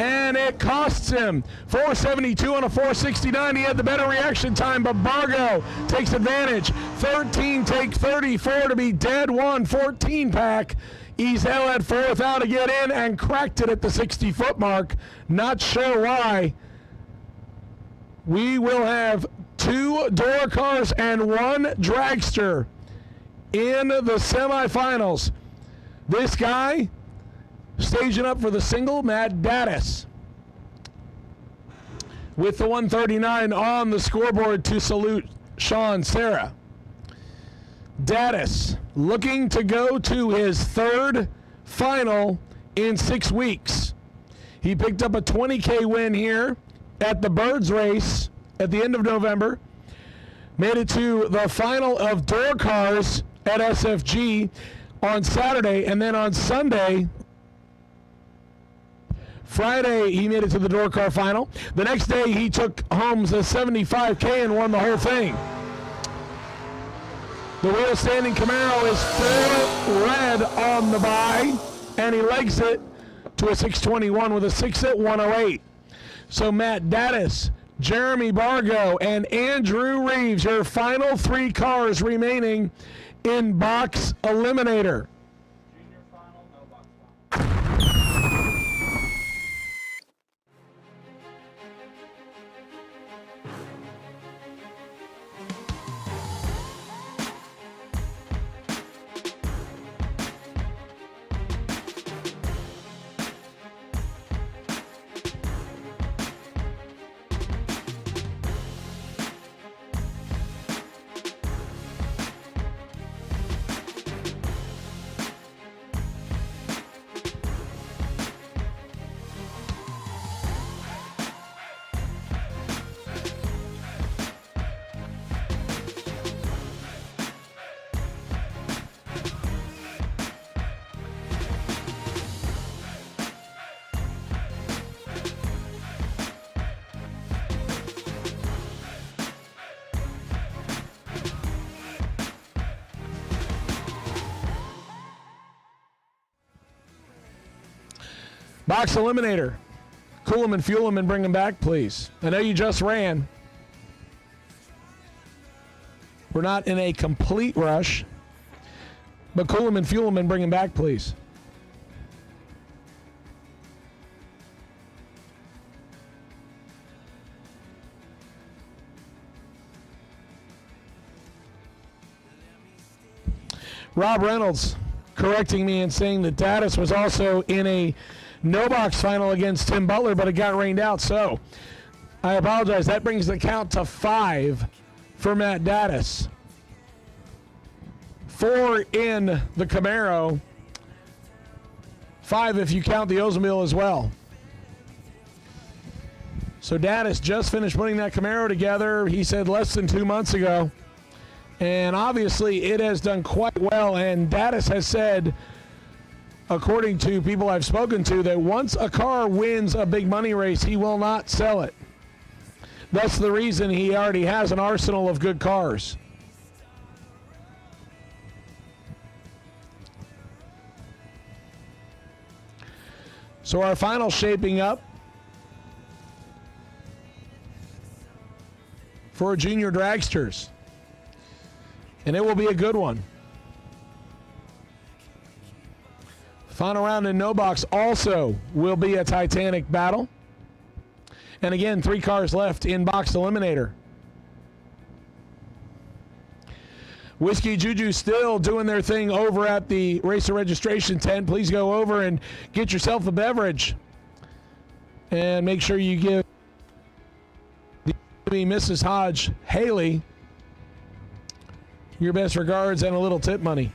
And it costs him 472 on a 469. He had the better reaction time, but Bargo takes advantage. 13 take 34 to be dead one. 14 pack. Ezel at 4th out to get in and cracked it at the 60-foot mark. Not sure why. We will have 2 door cars and 1 dragster in the semifinals. This guy staging up for the single, Matt Daddis, with the 139 on the scoreboard to salute Sean Serra. Daddis looking to go to his 3rd final in 6 weeks. He picked up a 20K win here at the Birds race at the end of November. Made it to the final of door cars at SFG on Saturday, and then on Friday, he made it to the door car final. The next day, he took home the 75K and won the whole thing. The wheel standing Camaro is full red on the bye, and he legs it to a 621 with a 6 at 108. So Matt Daddis, Jeremy Bargo, and Andrew Reeves, your final 3 cars remaining in box eliminator. Junior final, no box final. Box eliminator. Cool them and fuel them and bring them back, please. I know you just ran. We're not in a complete rush, but cool them and fuel them and bring them back, please. Rob Reynolds correcting me and saying that Daddis was also in a no-box final against Tim Butler, but it got rained out. So I apologize. That brings the count to 5 for Matt Daddis. 4 in the Camaro. 5 if you count the Oldsmobile as well. So Daddis just finished putting that Camaro together, he said, less than 2 months ago. And obviously it has done quite well. And Daddis has said, according to people I've spoken to, that once a car wins a big money race, he will not sell it. That's the reason he already has an arsenal of good cars. So our final shaping up for junior dragsters. And it will be a good one. Final round in no box also will be a Titanic battle. And again, 3 cars left in box eliminator. Whiskey Juju still doing their thing over at the racer registration tent. Please go over and get yourself a beverage. And make sure you give Mrs. Hodge Haley your best regards and a little tip money.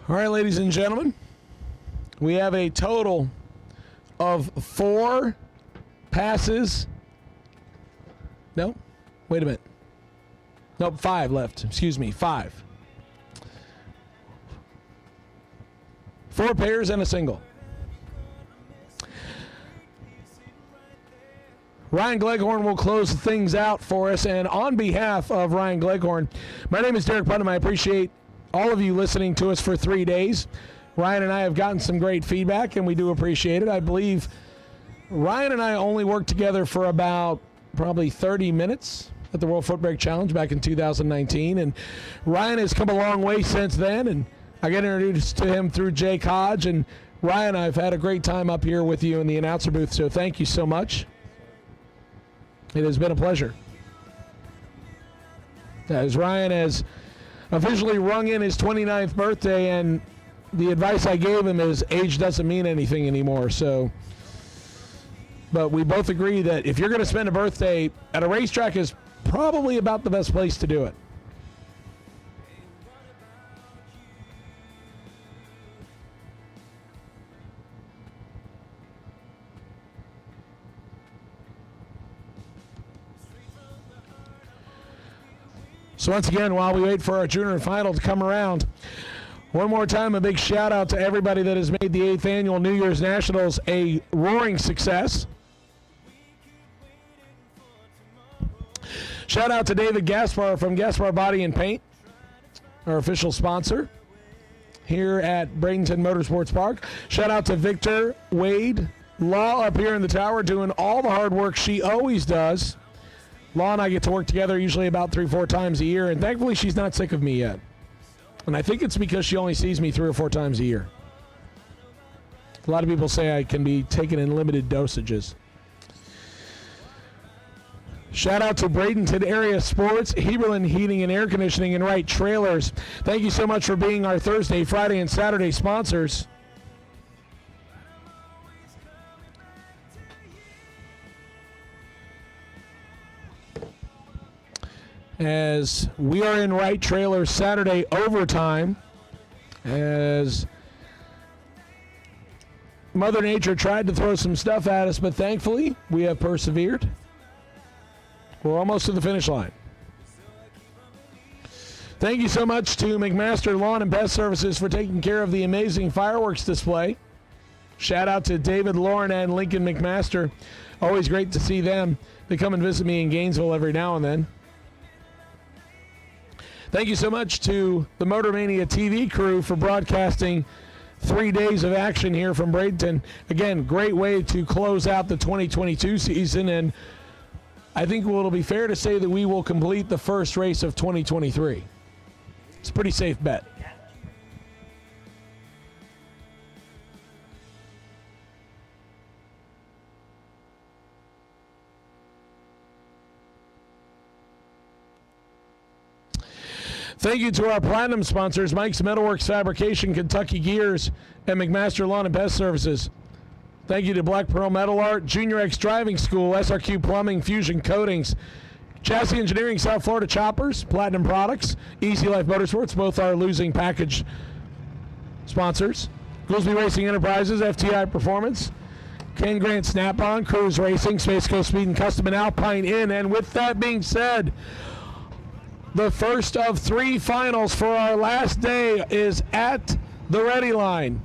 All right, ladies and gentlemen, we have a total of 4 passes. No, wait a minute. Nope, 5 left. Excuse me, 5. 4 pairs and a single. Ryan Gleghorn will close things out for us. And on behalf of Ryan Gleghorn, my name is Derek Putnam. I appreciate all of you listening to us for 3 days. Ryan and I have gotten some great feedback, and we do appreciate it. I believe Ryan and I only worked together for about probably 30 minutes at the World Foot Brake Challenge back in 2019, and Ryan has come a long way since then, and I got introduced to him through Jake Hodge. And Ryan, I've had a great time up here with you in the announcer booth, so thank you so much. It has been a pleasure. As Ryan has officially rung in his 29th birthday, and the advice I gave him is age doesn't mean anything anymore. So, but we both agree that if you're going to spend a birthday at a racetrack, is probably about the best place to do it. So once again, while we wait for our junior final to come around, one more time, a big shout out to everybody that has made the 8th annual New Year's Nationals a roaring success. Shout out to David Gaspar from Gaspar Body and Paint, our official sponsor here at Bradenton Motorsports Park. Shout out to Victor Wade Law up here in the tower doing all the hard work she always does. Law and I get to work together usually about 3-4 times a year, and thankfully she's not sick of me yet. And I think it's because she only sees me 3 or 4 times a year. A lot of people say I can be taken in limited dosages. Shout out to Bradenton Area Sports, Heberlin Heating and Air Conditioning, and Wright Trailers. Thank you so much for being our Thursday, Friday, and Saturday sponsors. As we are in Wright Trailers Saturday overtime, as Mother Nature tried to throw some stuff at us, but thankfully we have persevered. We're almost to the finish line. Thank you so much to McMaster Lawn and Pest Services for taking care of the amazing fireworks display Shout out to David Lauren and Lincoln McMaster. Always great to see them. They come and visit me in Gainesville every now and then. Thank you so much to the Motormania TV crew for broadcasting 3 days of action here from Bradenton. Again, great way to close out the 2022 season, and I think it'll be fair to say that we will complete the first race of 2023. It's a pretty safe bet. Thank you to our platinum sponsors, Mike's Metalworks Fabrication, Kentucky Gears, and McMaster Lawn and Pest Services. Thank you to Black Pearl Metal Art, Junior X Driving School, SRQ Plumbing, Fusion Coatings, Chassis Engineering, South Florida Choppers, Platinum Products, Easy Life Motorsports, both our losing package sponsors. Goolsby Racing Enterprises, FTI Performance, Ken Grant Snap-on, Cruise Racing, Space Coast Speed and Custom, and Alpine Inn. And with that being said, the first of 3 finals for our last day is at the ready line.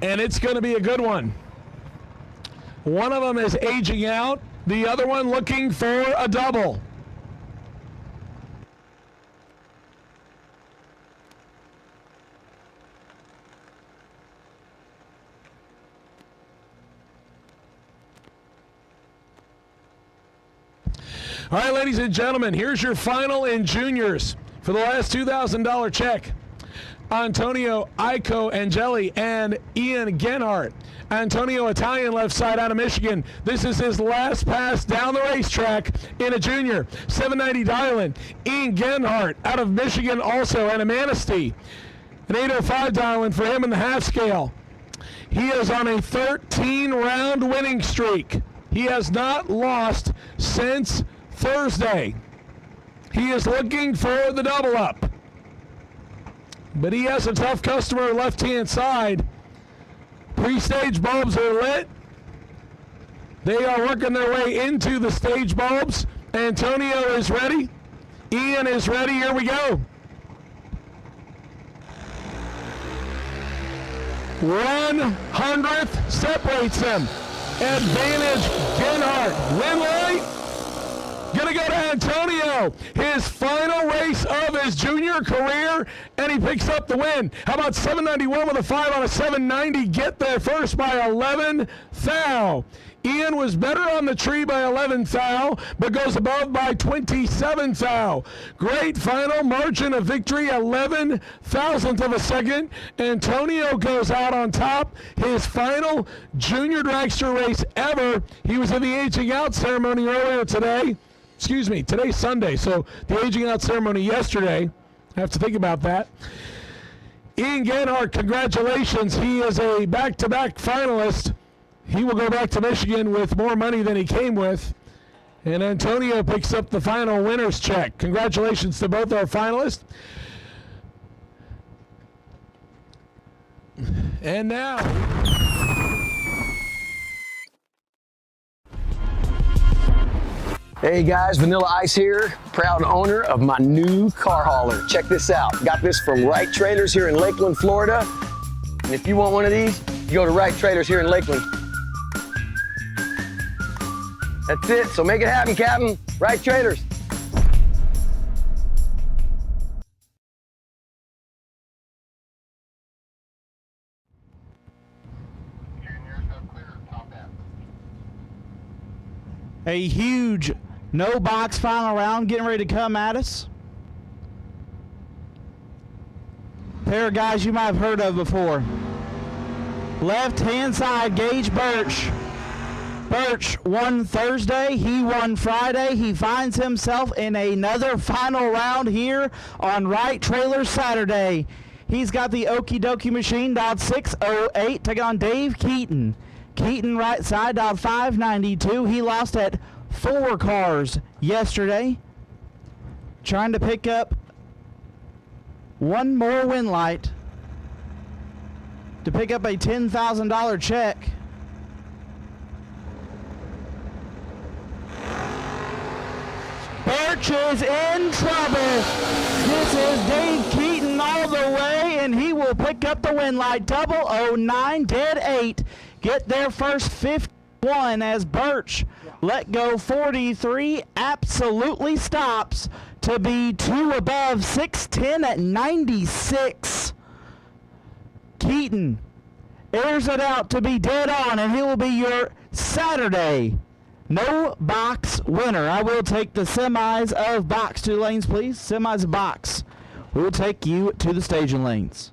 And it's going to be a good one. One of them is aging out, the other one looking for a double. All right, ladies and gentlemen, here's your final in juniors for the last $2,000 check. Antonio Ico Angeli and Ian Genhart. Antonio, Italian left side out of Michigan. This is his last pass down the racetrack in a junior. 790 dial-in. Ian Genhart out of Michigan also, and a Manistee. An 805 dial-in for him in the half scale. He is on a 13-round winning streak. He has not lost since Thursday. He is looking for the double up. But he has a tough customer left-hand side. Pre-stage bulbs are lit. They are working their way into the stage bulbs. Antonio is ready. Ian is ready. Here we go. 100th separates them. Advantage Genhart. Win light. Gonna go to Antonio, his final race of his junior career, and he picks up the win. How about 791 with a 5 on a 790? Get there first by 11 thou. Ian was better on the tree by 11 thou, but goes above by 27 thou. Great final margin of victory, 11 thousandth of a second. Antonio goes out on top, his final junior dragster race ever. He was in the aging out ceremony earlier today. Excuse me, today's Sunday, so the aging out ceremony yesterday. I have to think about that. Ian Genhart, congratulations. He is a back-to-back finalist. He will go back to Michigan with more money than he came with. And Antonio picks up the final winner's check. Congratulations to both our finalists. And now... Hey guys, Vanilla Ice here, proud owner of my new car hauler. Check this out. Got this from Wright Trailers here in Lakeland, Florida. And if you want one of these, you go to Wright Trailers here in Lakeland. That's it, so make it happen, Captain. Wright Trailers. A huge no box final round getting ready to come at us. Pair of guys you might have heard of before. Left hand side, Gage Birch. Birch won Thursday, he won Friday. He finds himself in another final round here on Wright Trailers Saturday. He's got the Okie Dokie machine, dialed 608, taking on Dave Keaton. Keaton right side, dialed 592. He lost at 4 cars yesterday. Trying to pick up one more win light to pick up a $10,000 check. Birch is in trouble. This is Dave Keaton all the way and he will pick up the win light. 009, dead 8. Get their first 51 as Birch let go 43. Absolutely stops to be 2 above 610 at 96. Keaton airs it out to be dead on, and he will be your Saturday no box winner. I will take the semis of box to the lanes, please. Semis of box. We will take you to the staging lanes.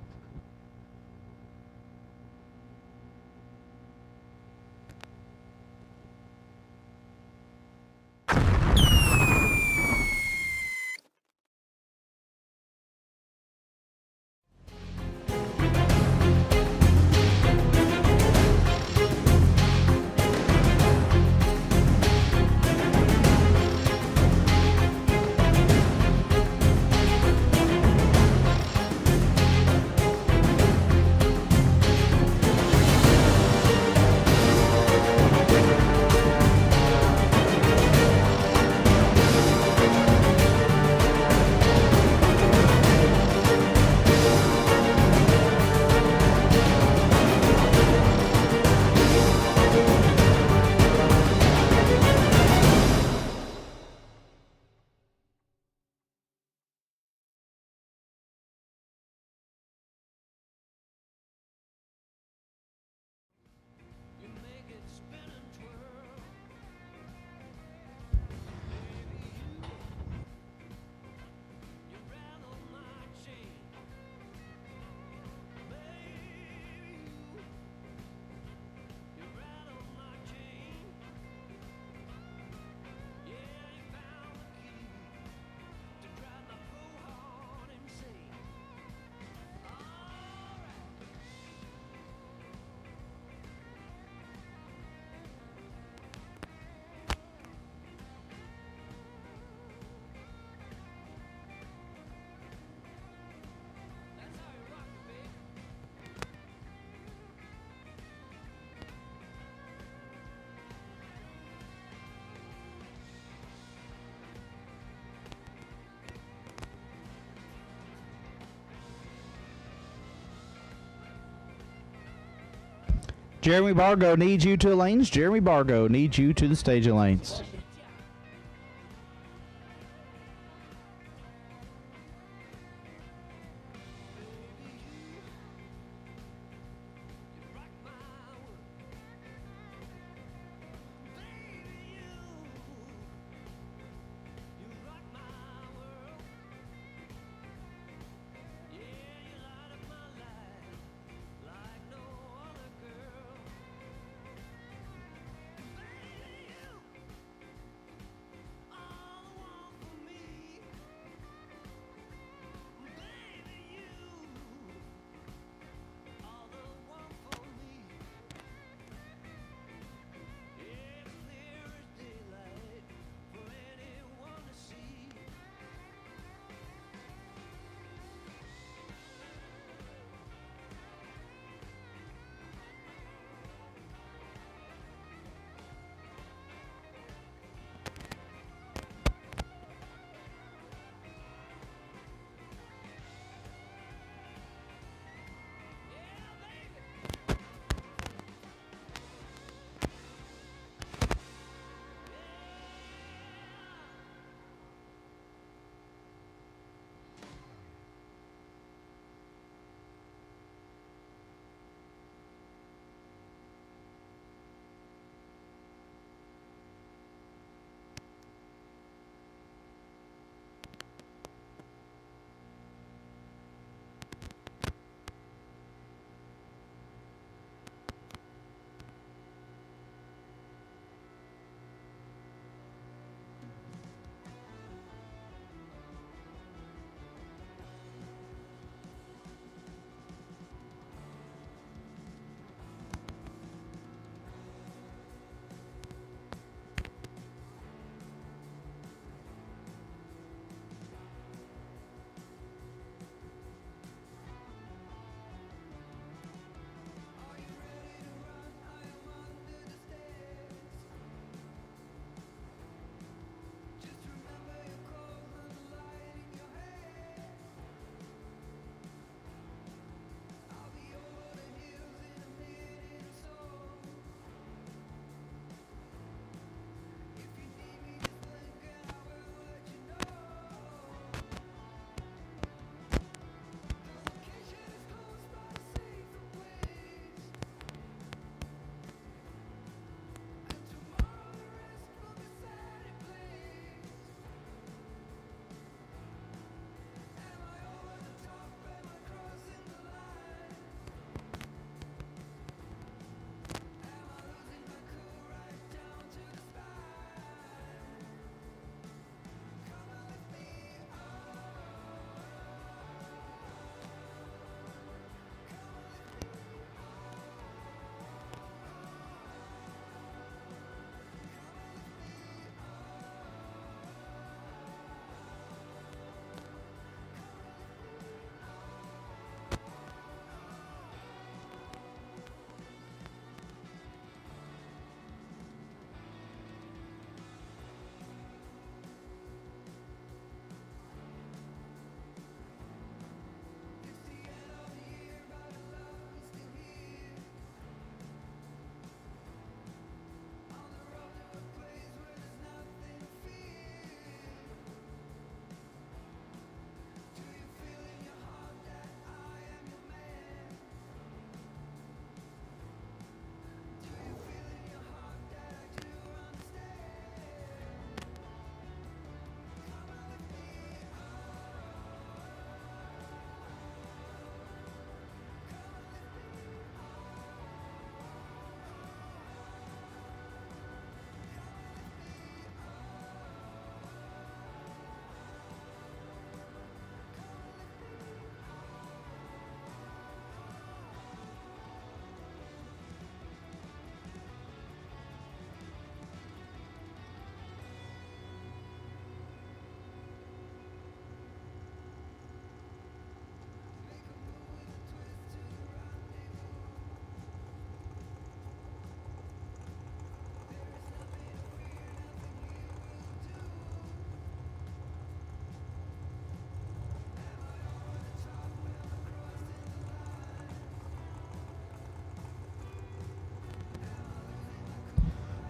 Jeremy Bargo needs you to the lanes. Jeremy Bargo needs you to the staging lanes.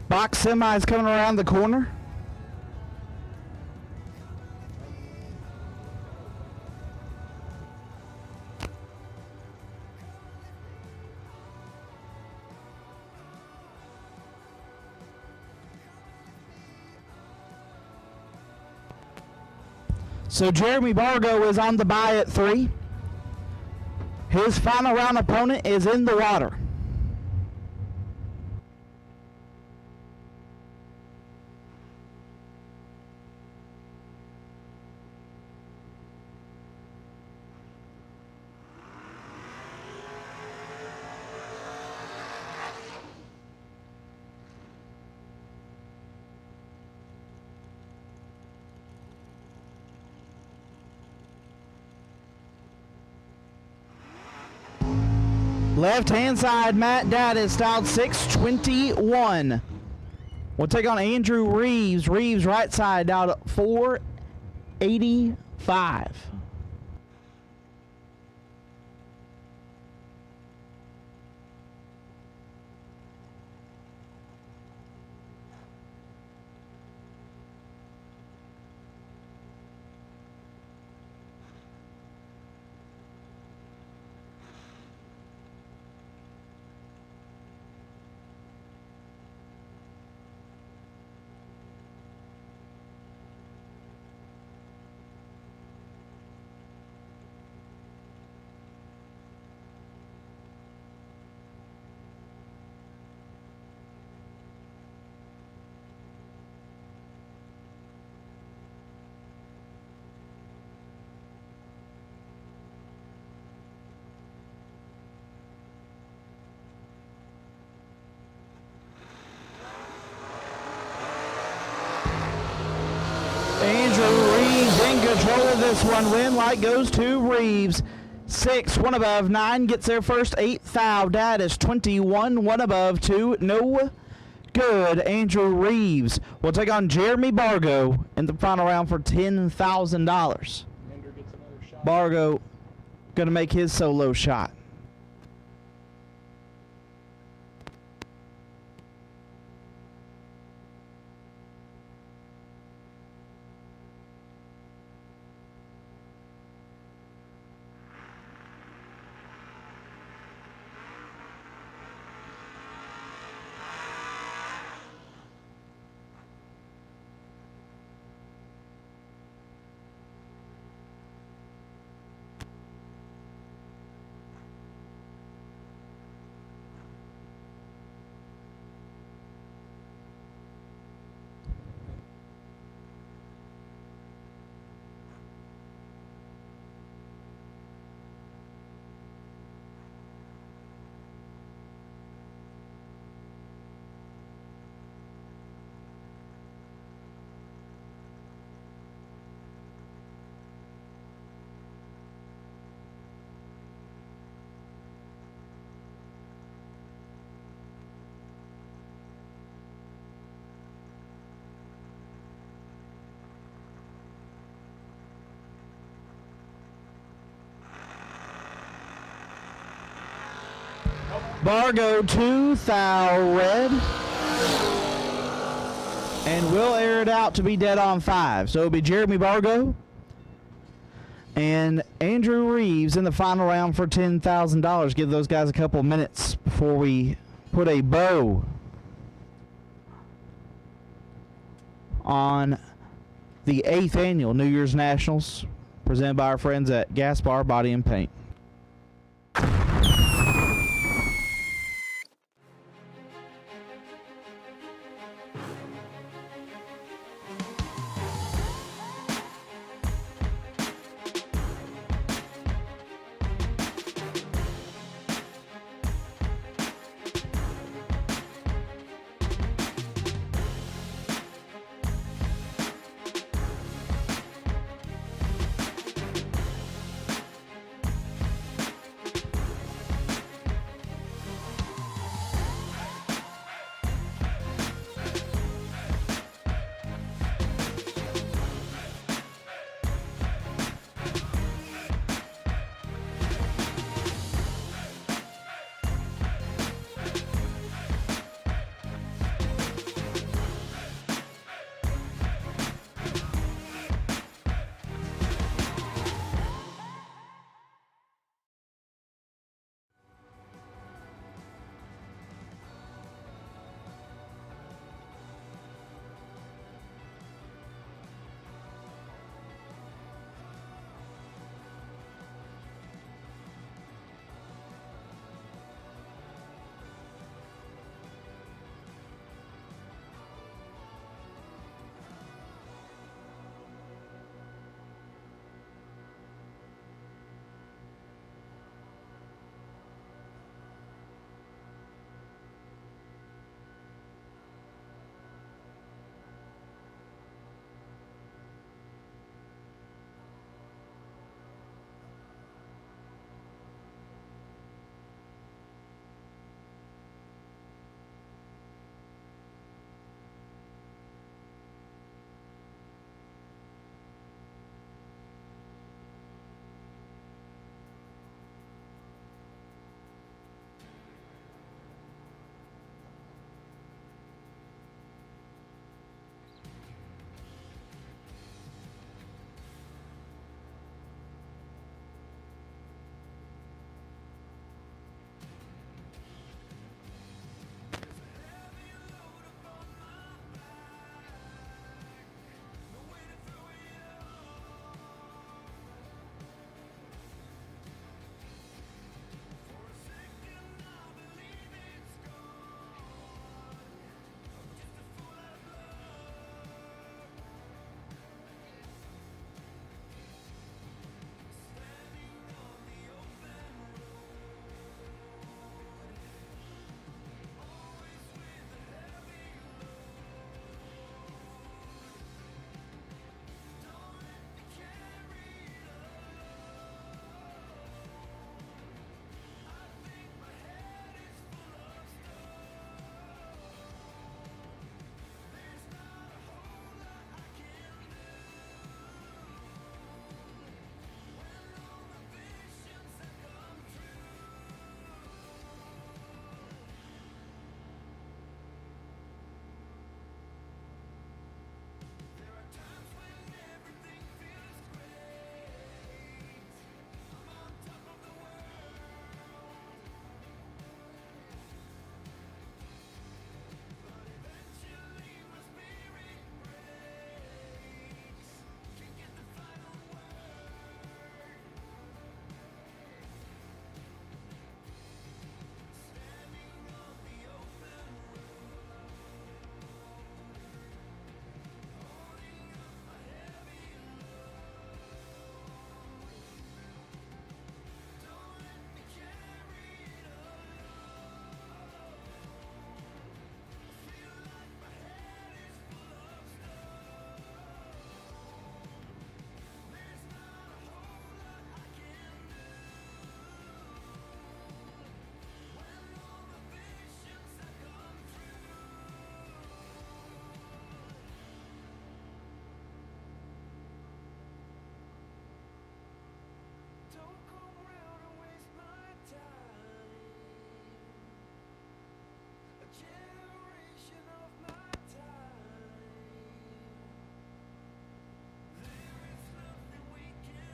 Box semi is coming around the corner. So Jeremy Bargo is on the bye at 3. His final round opponent is in the water. Left hand side, Matt Daddis, styled 621. We'll take on Andrew Reeves. Reeves right side, down 485. Andrew Reeves in control of this one. Win light goes to Reeves. 6, 1 above. 9 gets their first 8 foul. That is 21, 1 above. 2, no good. Andrew Reeves will take on Jeremy Bargo in the final round for $10,000. Bargo going to make his solo shot. Bargo 2 foul red. And we'll air it out to be dead on 5. So it'll be Jeremy Bargo and Andrew Reeves in the final round for $10,000. Give those guys a couple minutes before we put a bow on the 8th annual New Year's Nationals presented by our friends at Gaspar Body and Paint.